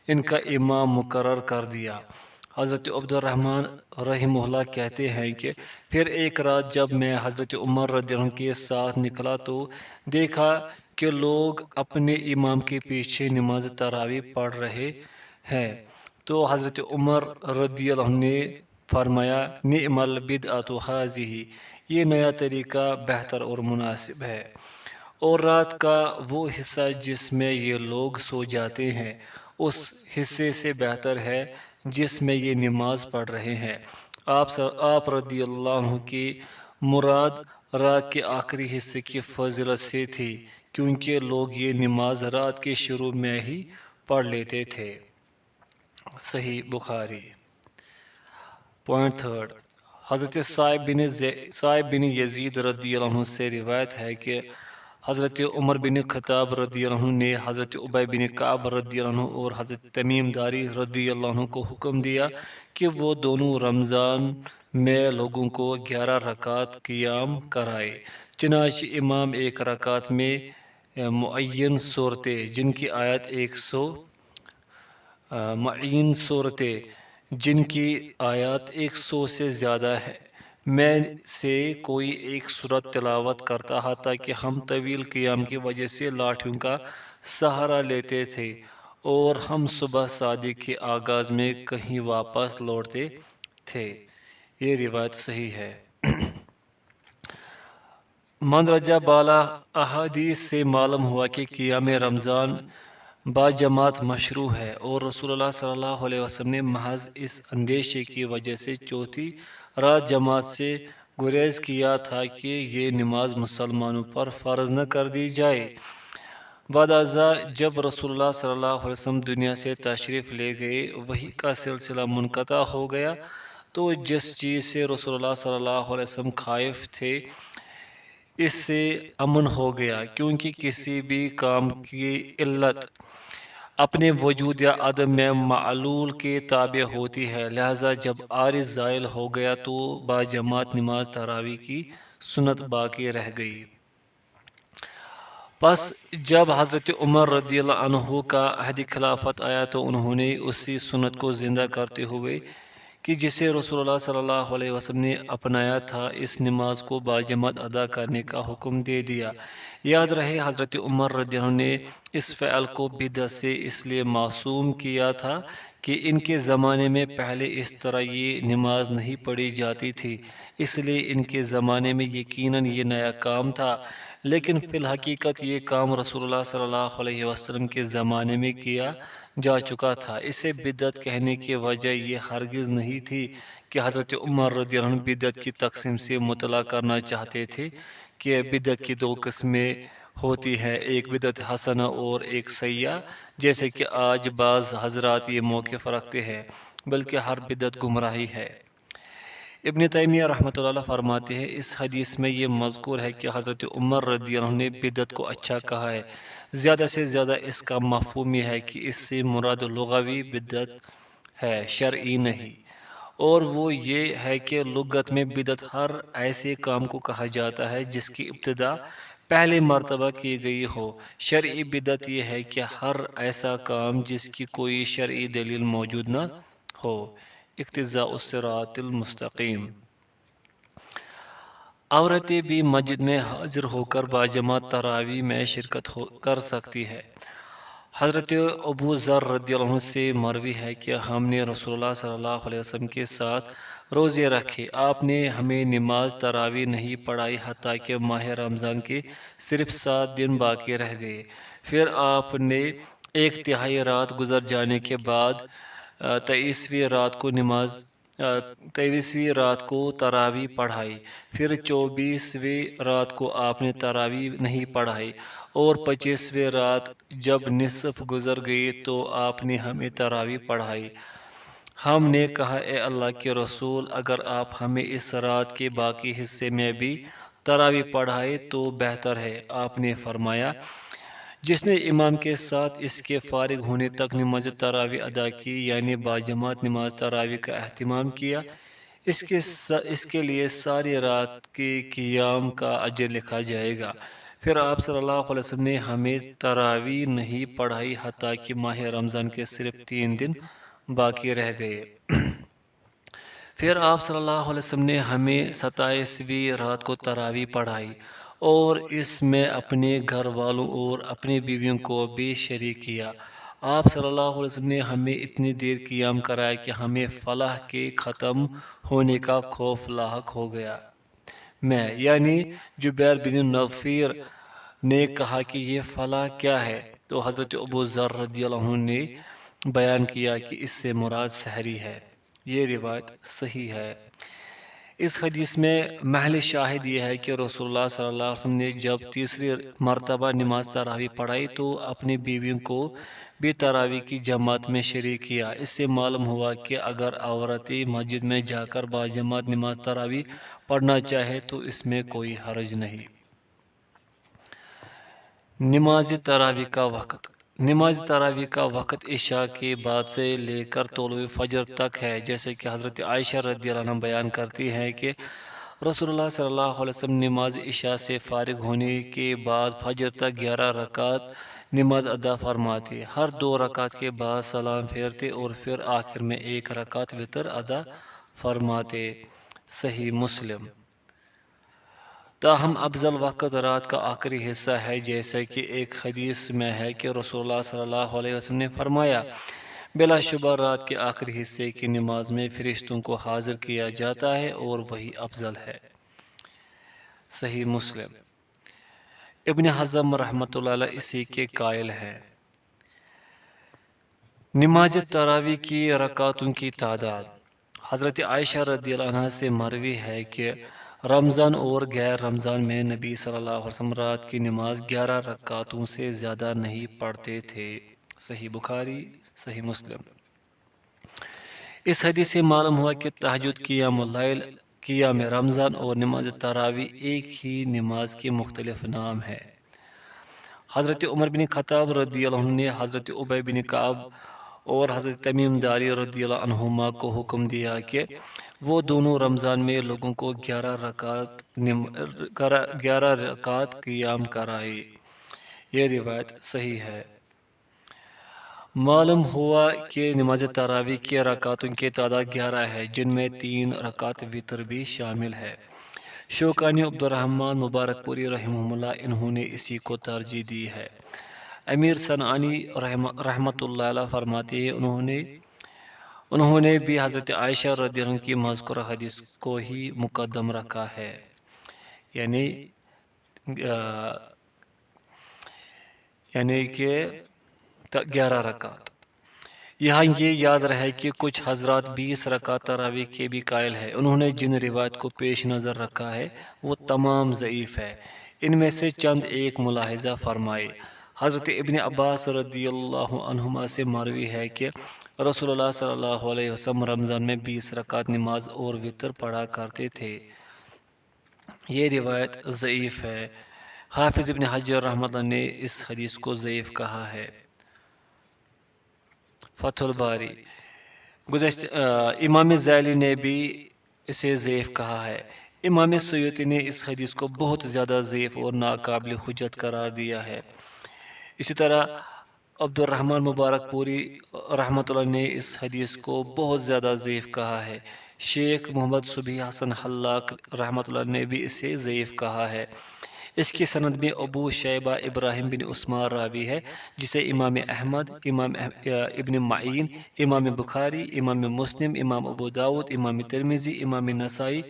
ان کا امام مقرر کر دیا۔ حضرت عبد الرحمن رحمہ اللہ کہتے ہیں کہ پھر ایک رات جب میں حضرت عمر رضی اللہ عنہ کے ساتھ نکلا تو دیکھا کہ لوگ اپنے امام کے پیچھے نماز تراویح پڑھ رہے ہیں، تو حضرت عمر رضی اللہ عنہ نے فرمایا، نعم البدعۃ ھذہ، یہ نیا طریقہ بہتر اور مناسب ہے، اور رات کا وہ حصہ جس میں یہ لوگ سو جاتے ہیں اس حصے سے بہتر ہے جس میں یہ نماز پڑھ رہے ہیں۔ آپ رضی اللہ عنہ کی مراد رات کے آخری حصے کی فضیلت سے تھی، کیونکہ لوگ یہ نماز رات کے شروع میں ہی پڑھ لیتے تھے۔ صحیح بخاری۔ پوائنٹ تھرڈ، حضرت صائب بن یزید رضی اللہ عنہ سے روایت ہے کہ حضرت عمر بن خطاب رضی اللہ عنہ نے حضرت ابی بن کعب رضی اللہ عنہ اور حضرت تمیم داری رضی اللہ عنہ کو حکم دیا کہ وہ دونوں رمضان میں لوگوں کو 11 رکعت قیام کرائے۔ چنانچہ امام ایک رکعت میں معین صورتیں جن کی آیت 100 سے زیادہ ہے میں سے کوئی ایک سورت تلاوت کرتا، حتیٰ کہ ہم طویل قیام کی وجہ سے لاٹھیوں کا سہارا لیتے تھے اور ہم صبح صادق کے آغاز میں کہیں واپس لوٹتے تھے۔ یہ روایت صحیح ہے۔ مندرجہ بالا احادیث سے معلوم ہوا کہ قیام رمضان با جماعت مشروع ہے، اور رسول اللہ صلی اللہ علیہ وسلم نے محض اس اندیشے کی وجہ سے چوتھی رات جماعت سے گریز کیا تھا کہ یہ نماز مسلمانوں پر فرض نہ کر دی جائے۔ بعد ازاں جب رسول اللہ صلی اللہ علیہ وسلم دنیا سے تشریف لے گئے، وحی کا سلسلہ منقطع ہو گیا، تو جس چیز سے رسول اللہ صلی اللہ علیہ وسلم خائف تھے اس سے امن ہو گیا، کیونکہ کسی بھی کام کی علت اپنے وجود یا عدم میں معلول کے تابع ہوتی ہے، لہذا جب عارض زائل ہو گیا تو باجماعت نماز تراویح کی سنت باقی رہ گئی۔ پس جب حضرت عمر رضی اللہ عنہ کا عہد خلافت آیا تو انہوں نے اسی سنت کو زندہ کرتے ہوئے کہ جسے رسول اللہ صلی اللہ علیہ وسلم نے اپنایا تھا، اس نماز کو باجماعت ادا کرنے کا حکم دے دیا۔ یاد رہے حضرت عمر رضی اللہ عنہ نے اس فعل کو بدعت سے اس لیے معصوم کیا تھا کہ ان کے زمانے میں پہلے اس طرح یہ نماز نہیں پڑھی جاتی تھی، اس لیے ان کے زمانے میں یقیناً یہ نیا کام تھا، لیکن فی الحقیقت یہ کام رسول اللہ صلی اللہ علیہ وسلم کے زمانے میں کیا جا چکا تھا۔ اسے بدعت کہنے کی وجہ یہ ہرگز نہیں تھی کہ حضرت عمر رضی اللہ عنہ بدعت کی تقسیم سے مطلع کرنا چاہتے تھے کہ بدعت کی دو قسمیں ہوتی ہیں، ایک بدعت حسنہ اور ایک سیئہ، جیسے کہ آج بعض حضرات یہ موقف رکھتے ہیں، بلکہ ہر بدعت گمراہی ہے۔ ابن تیمیہ رحمۃ اللہ علیہ فرماتے ہیں، اس حدیث میں یہ مذکور ہے کہ حضرت عمر رضی اللہ عنہ نے بدعت کو اچھا کہا ہے۔ زیادہ سے زیادہ اس کا مفہوم یہ ہے کہ اس سے مراد لغوی بدعت ہے، شرعی نہیں، اور وہ یہ ہے کہ لغت میں بدعت ہر ایسے کام کو کہا جاتا ہے جس کی ابتدا پہلے مرتبہ کی گئی ہو۔ شرعی بدعت یہ ہے کہ ہر ایسا کام جس کی کوئی شرعی دلیل موجود نہ ہو۔ اقتضاء الصراط المستقیم۔ عورتیں بھی مسجد میں حاضر ہو کر باجماعت تراویح میں شرکت کر سکتی ہے۔ حضرت ابو ذر رضی اللہ عنہ سے مروی ہے کہ ہم نے رسول اللہ صلی اللہ علیہ وسلم کے ساتھ روزے رکھے، آپ نے ہمیں نماز تراویح نہیں پڑھائی حتیٰ کہ ماہ رمضان کے صرف 7 دن باقی رہ گئے۔ پھر آپ نے 1/3 رات گزر جانے کے بعد 23ویں رات کو تراویح پڑھائی، پھر 24ویں رات کو آپ نے تراویح نہیں پڑھائی، اور 25ویں رات جب نصف گزر گئی تو آپ نے ہمیں تراویح پڑھائی۔ ہم نے کہا، اے اللہ کے رسول، اگر آپ ہمیں اس رات کے باقی حصے میں بھی تراویح پڑھائے تو بہتر ہے۔ آپ نے فرمایا، جس نے امام کے ساتھ اس کے فارغ ہونے تک نماز تراویح ادا کی، یعنی باجماعت نماز تراویح کا اہتمام کیا، اس کے لیے ساری رات کے قیام کا اجر لکھا جائے گا۔ پھر آپ صلی اللہ علیہ وسلم نے ہمیں تراویح نہیں پڑھائی حتیٰ کہ ماہ رمضان کے صرف 3 دن باقی رہ گئے۔ پھر آپ صلی اللہ علیہ وسلم نے ہمیں 27ویں رات کو تراویح پڑھائی، اور اس میں اپنے گھر والوں اور اپنی بیویوں کو بھی شریک کیا۔ آپ صلی اللہ علیہ وسلم نے ہمیں اتنی دیر قیام کرایا کہ ہمیں فلاح کے ختم ہونے کا خوف لاحق ہو گیا۔ میں یعنی جبیر بن نفیر نے کہا کہ یہ فلاح کیا ہے؟ تو حضرت ابو ذر رضی اللہ عنہ نے بیان کیا کہ اس سے مراد سحری ہے۔ یہ روایت صحیح ہے۔ اس حدیث میں محل شاہد یہ ہے کہ رسول اللہ صلی اللہ علیہ وسلم نے جب تیسری مرتبہ نماز تراویح پڑھائی تو اپنی بیویوں کو بھی تراویح کی جماعت میں شریک کیا۔ اس سے معلوم ہوا کہ اگر عورتیں مسجد میں جا کر باجماعت نماز تراویح پڑھنا چاہے تو اس میں کوئی حرج نہیں۔ نماز تراویح کا وقت۔ نماز تراویح کا وقت عشاء کے بعد سے لے کر طلوع فجر تک ہے، جیسے کہ حضرت عائشہ رضی اللہ عنہ بیان کرتی ہیں کہ رسول اللہ صلی اللہ علیہ وسلم نماز عشاء سے فارغ ہونے کے بعد فجر تک 11 رکعت نماز ادا فرماتے، ہر 2 رکعت کے بعد سلام پھیرتے اور پھر آخر میں 1 رکعت وتر ادا فرماتے۔ صحیح مسلم۔ تاہم افضل وقت رات کا آخری حصہ ہے، جیسا کہ ایک حدیث میں ہے کہ رسول اللہ صلی اللہ علیہ وسلم نے فرمایا، بلا شبہ رات کے آخری حصے کی نماز میں فرشتوں کو حاضر کیا جاتا ہے اور وہی افضل ہے۔ صحیح مسلم۔ ابن حزم رحمۃ اللہ علیہ اسی کے قائل ہیں۔ نماز تراویح کی رکعتوں کی تعداد۔ حضرت عائشہ رضی اللہ عنہ سے مروی ہے کہ رمضان اور غیر رمضان میں نبی صلی اللہ علیہ وسلم رات کی نماز 11 رکعتوں سے زیادہ نہیں پڑھتے تھے۔ صحیح بخاری، صحیح مسلم۔ اس حدیث سے معلوم ہوا کہ تہجد، قیام اللیل، قیام رمضان اور نماز تراویح ایک ہی نماز کے مختلف نام ہیں۔ حضرت عمر بن خطاب رضی اللہ عنہ نے حضرت ابی بن کعب اور حضرت تمیم داری رضی اللہ عنہما کو حکم دیا کہ وہ دونوں رمضان میں لوگوں کو 11 رکعات قیام کرائے۔ یہ روایت صحیح ہے۔ معلوم ہوا کہ نماز تراویح کے رکعتوں کی تعداد 11 ہے، جن میں 3 رکعت وتر بھی شامل ہے۔ شوکانی عبد الرحمن مبارک پوری رحمہ اللہ انہوں نے اسی کو ترجیح دی ہے۔ امیر صنعانی رحمۃ اللہ علیہ فرماتے ہیں انہوں نے بھی حضرت عائشہ رضی اللہ عنہ کی مذکورہ حدیث کو ہی مقدم رکھا ہے، یعنی کہ 11 رکعت۔ یہاں یہ یاد رہے کہ کچھ حضرات 20 رکعت تراویح کے بھی قائل ہیں۔ انہوں نے جن روایت کو پیش نظر رکھا ہے وہ تمام ضعیف ہے۔ ان میں سے چند ایک ملاحظہ فرمائے۔ حضرت ابن عباس رضی اللہ عنہما سے مروی ہے کہ رسول اللہ صلی اللہ علیہ وسلم رمضان میں 20 رکعت نماز اور وتر پڑھا کرتے تھے۔ یہ روایت ضعیف ہے۔ حافظ ابن حجر رحمۃ اللہ نے اس حدیث کو ضعیف کہا ہے۔ فتح الباری امام زیلی نے بھی اسے ضعیف کہا ہے۔ امام سیوطی نے اس حدیث کو بہت زیادہ ضعیف اور ناقابل حجت قرار دیا ہے۔ اسی طرح عبد الرحمن مبارک پوری رحمۃ اللہ نے اس حدیث کو بہت زیادہ ضعیف کہا ہے۔ شیخ محمد صبحی حسن حلاق رحمۃ اللہ نے بھی اسے ضعیف کہا ہے۔ اس کی سند میں ابو شیبہ ابراہیم بن عثمان راوی ہے، جسے امام احمد، امام ابن معین، امام بخاری، امام مسلم، امام ابو داود، امام ترمذی، امام نسائی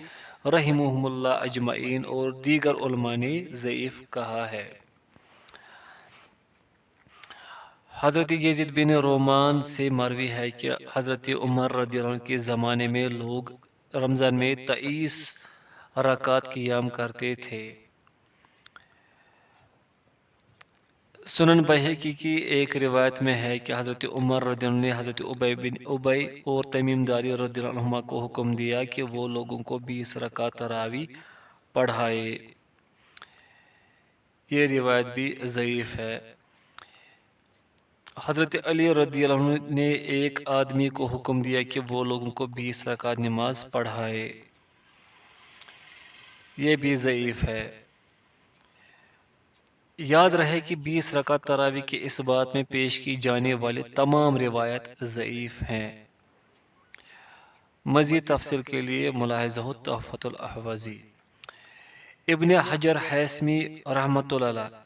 رحمہم اللہ اجمعین اور دیگر علماء نے ضعیف کہا ہے۔ حضرت یزید بن رومان سے مروی ہے کہ حضرت عمر رضی اللہ عنہ کے زمانے میں لوگ رمضان میں 23 رکعت قیام کرتے تھے۔ سنن بہقی کی ایک روایت میں ہے کہ حضرت عمر رضی اللہ عنہ نے حضرت ابی اور تمیم داری رضی اللہ عنہما کو حکم دیا کہ وہ لوگوں کو 20 رکعت تراویح پڑھائے۔ یہ روایت بھی ضعیف ہے۔ حضرت علی رضی اللہ عنہ نے ایک آدمی کو حکم دیا کہ وہ لوگوں کو 20 رکعت نماز پڑھائے۔ یہ بھی ضعیف ہے۔ یاد رہے کہ 20 رکعت تراویح کے اس بات میں پیش کی جانے والی تمام روایت ضعیف ہیں۔ مزید تفصیل کے لیے ملاحظہ تحفۃ الاحوذی۔ ابن حجر حیثمی رحمۃ اللہ علیہ،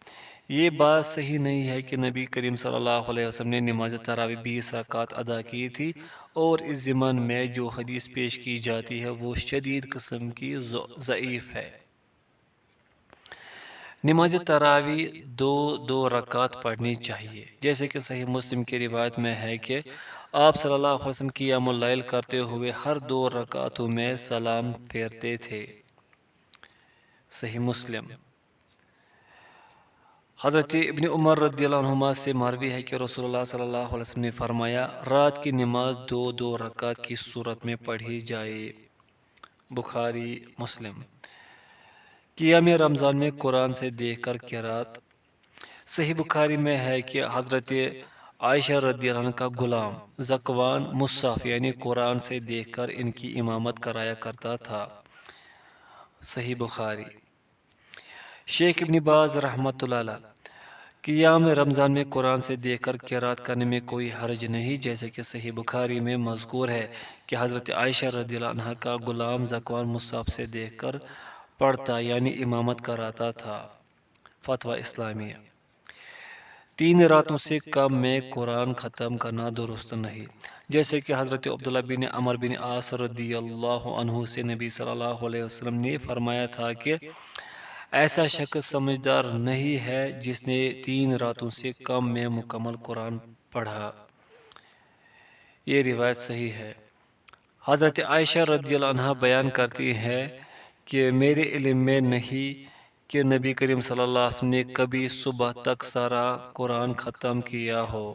یہ بات صحیح نہیں ہے کہ نبی کریم صلی اللہ علیہ وسلم نے نماز تراویح 20 رکعت ادا کی تھی، اور اس ضمن میں جو حدیث پیش کی جاتی ہے وہ شدید قسم کی ضعیف ہے۔ نماز تراویح 2 رکعت پڑھنی چاہیے، جیسے کہ صحیح مسلم کی روایت میں ہے کہ آپ صلی اللہ علیہ وسلم قیام اللیل کرتے ہوئے ہر 2 رکعتوں میں سلام پھیرتے تھے۔ صحیح مسلم۔ حضرت ابن عمر رضی اللہ عنہما سے مروی ہے کہ رسول اللہ صلی اللہ علیہ وسلم نے فرمایا، رات کی نماز 2 رکعت کی صورت میں پڑھی جائے۔ بخاری مسلم۔ قیام رمضان میں قرآن سے دیکھ کر قرات۔ صحیح بخاری میں ہے کہ حضرت عائشہ رضی اللہ عنہ کا غلام ذکوان مصحف یعنی قرآن سے دیکھ کر ان کی امامت کرایا کرتا تھا۔ صحیح بخاری۔ شیخ ابن باز رحمۃ اللہ علیہ، قیام رمضان میں قرآن سے دیکھ کر قرات کرنے میں کوئی حرج نہیں، جیسے کہ صحیح بخاری میں مذکور ہے کہ حضرت عائشہ رضی اللہ عنہ کا غلام ذکوان مصحف سے دیکھ کر پڑھتا یعنی امامت کراتا تھا۔ فتویٰ اسلامیہ۔ 3 راتوں سے کم میں قرآن ختم کرنا درست نہیں، جیسے کہ حضرت عبداللہ بن عمر بن عاص رضی اللہ عنہ سے نبی صلی اللہ علیہ وسلم نے فرمایا تھا کہ ایسا شخص سمجھدار نہیں ہے جس نے 3 راتوں سے کم میں مکمل قرآن پڑھا۔ یہ روایت صحیح ہے۔ حضرت عائشہ رضی اللہ عنہ بیان کرتی ہے کہ میرے علم میں نہیں کہ نبی کریم صلی اللہ علیہ وسلم نے کبھی صبح تک سارا قرآن ختم کیا ہو۔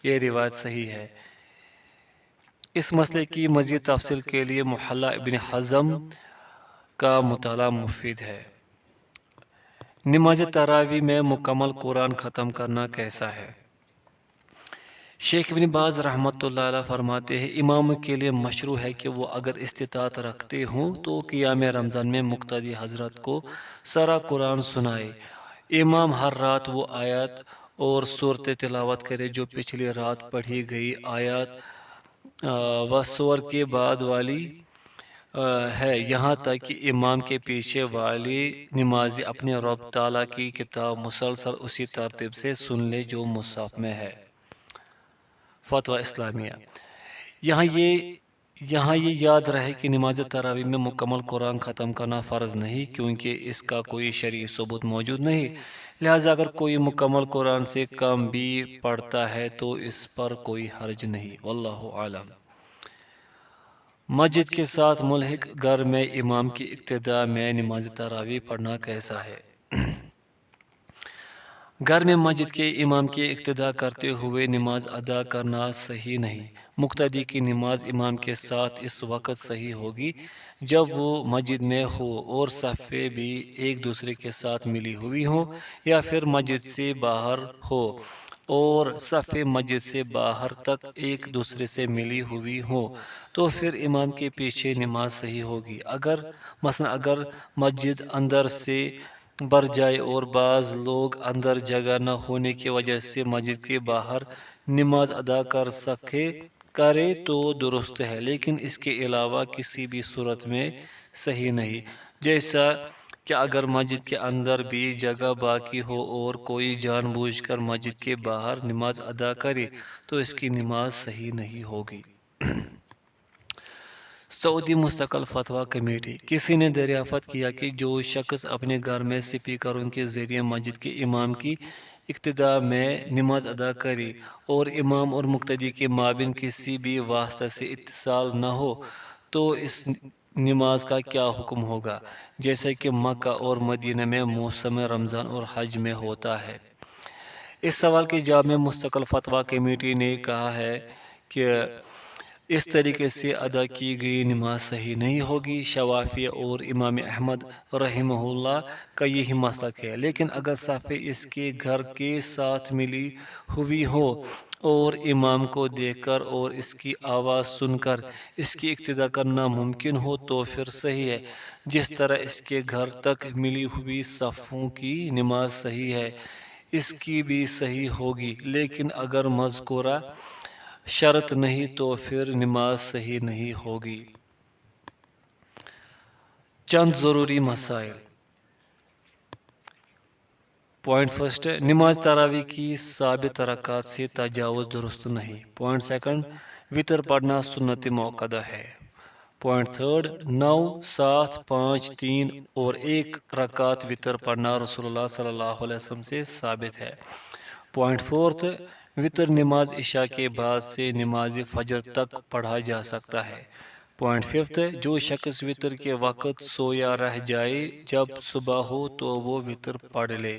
یہ روایت صحیح ہے۔ اس مسئلے کی مزید تفصیل کے لیے محلہ ابن حزم کا مطالعہ مفید ہے۔ نماز تراویح میں مکمل قرآن ختم کرنا کیسا ہے؟ شیخ ابن باز رحمۃ اللہ علیہ فرماتے ہیں امام کے لیے مشروع ہے کہ وہ اگر استطاعت رکھتے ہوں تو قیام رمضان میں مقتدی حضرت کو سارا قرآن سنائے۔ امام ہر رات وہ آیات اور صورت تلاوت کرے جو پچھلی رات پڑھی گئی آیات و سور کے بعد والی ہے، یہاں تک کہ امام کے پیچھے والی نمازی اپنے رب تعالیٰ کی کتاب مسلسل اسی ترتیب سے سن لے جو مصحف میں ہے۔ فتویٰ اسلامیہ۔ یہاں یہ یاد رہے کہ نماز تراویح میں مکمل قرآن ختم کرنا فرض نہیں، کیونکہ اس کا کوئی شرعی ثبوت موجود نہیں، لہذا اگر کوئی مکمل قرآن سے کم بھی پڑھتا ہے تو اس پر کوئی حرج نہیں، واللہ عالم۔ مسجد کے ساتھ ملحق گھر میں امام کی اقتداء میں نماز تراویح پڑھنا کیسا ہے؟ گھر میں مسجد کے امام کی اقتداء کرتے ہوئے نماز ادا کرنا صحیح نہیں۔ مقتدی کی نماز امام کے ساتھ اس وقت صحیح ہوگی جب وہ مسجد میں ہو اور صفیں بھی ایک دوسرے کے ساتھ ملی ہوئی ہوں، یا پھر مسجد سے باہر ہو اور صفیں مسجد سے باہر تک ایک دوسرے سے ملی ہوئی ہوں، تو پھر امام کے پیچھے نماز صحیح ہوگی۔ اگر مسجد اندر سے بھر جائے اور بعض لوگ اندر جگہ نہ ہونے کی وجہ سے مسجد کے باہر نماز ادا کرے تو درست ہے، لیکن اس کے علاوہ کسی بھی صورت میں صحیح نہیں۔ جیسا کہ اگر مسجد کے اندر بھی جگہ باقی ہو اور کوئی جان بوجھ کر مسجد کے باہر نماز ادا کرے تو اس کی نماز صحیح نہیں ہوگی۔ سعودی مستقل فتویٰ کمیٹی۔ کسی نے دریافت کیا کہ جو شخص اپنے گھر میں سپیکروں کے ذریعے مسجد کے امام کی اقتداء میں نماز ادا کرے اور امام اور مقتدی کے مابین کسی بھی واسطہ سے اتصال نہ ہو تو اس نماز کا کیا حکم ہوگا، جیسا کہ مکہ اور مدینہ میں موسم رمضان اور حج میں ہوتا ہے؟ اس سوال کے جواب میں مستقل فتویٰ کمیٹی نے کہا ہے کہ اس طریقے سے ادا کی گئی نماز صحیح نہیں ہوگی۔ شافعی اور امام احمد رحمہ اللہ کا یہی مسلک ہے، لیکن اگر صفیں اس کے گھر کے ساتھ ملی ہوئی ہوں اور امام کو دیکھ کر اور اس کی آواز سن کر اس کی اقتداء کرنا ممکن ہو تو پھر صحیح ہے، جس طرح اس کے گھر تک ملی ہوئی صفوں کی نماز صحیح ہے، اس کی بھی صحیح ہوگی، لیکن اگر مذکورہ شرط نہیں تو پھر نماز صحیح نہیں ہوگی۔ چند ضروری مسائل۔ پوائنٹ فرسٹ، نماز تراویح کی ثابت رکعات سے تجاوز درست نہیں۔ پوائنٹ سیکنڈ، وتر پڑھنا سنت موقدہ ہے۔ پوائنٹ تھرڈ، 9، 7، 5، 3 اور 1 رکعت وتر پڑھنا رسول اللہ صلی اللہ علیہ وسلم سے ثابت ہے۔ پوائنٹ فورتھ، وتر نماز عشاء کے بعد سے نماز فجر تک پڑھا جا سکتا ہے۔ پوائنٹ ففتھ، جو شخص وتر کے وقت سویا رہ جائے جب صبح ہو تو وہ وتر پڑھ لے۔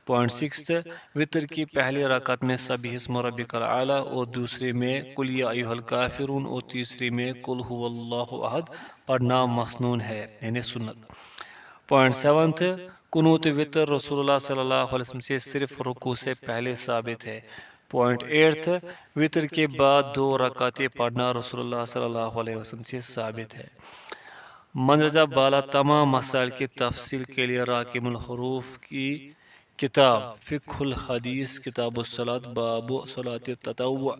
پوائنٹ سکستھ، وتر کی پہلی رکعت میں سبح اسم ربک الاعلی اور دوسرے میں قل یا ایھا الکافرون اور تیسری میں قل ھو اللہ احد پڑھنا مسنون ہے، یعنی سنت۔ پوائنٹ سیونتھ، قنوت وتر رسول اللہ صلی اللہ علیہ وسلم سے صرف رکوع سے پہلے ثابت ہے۔ پوائنٹ ایٹتھ، وتر کے بعد 2 رکعتیں پڑھنا رسول اللہ صلی اللہ علیہ وسلم سے ثابت ہے۔ مندرجہ بالا تمام مسائل کی تفصیل کے لیے راکم الحروف کی کتاب فقہ الحدیث کتاب الصلاۃ باب صلاۃ التطوع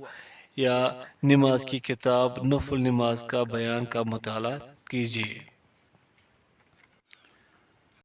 یا نماز کی کتاب نفل نماز کا بیان کا مطالعہ کیجیے۔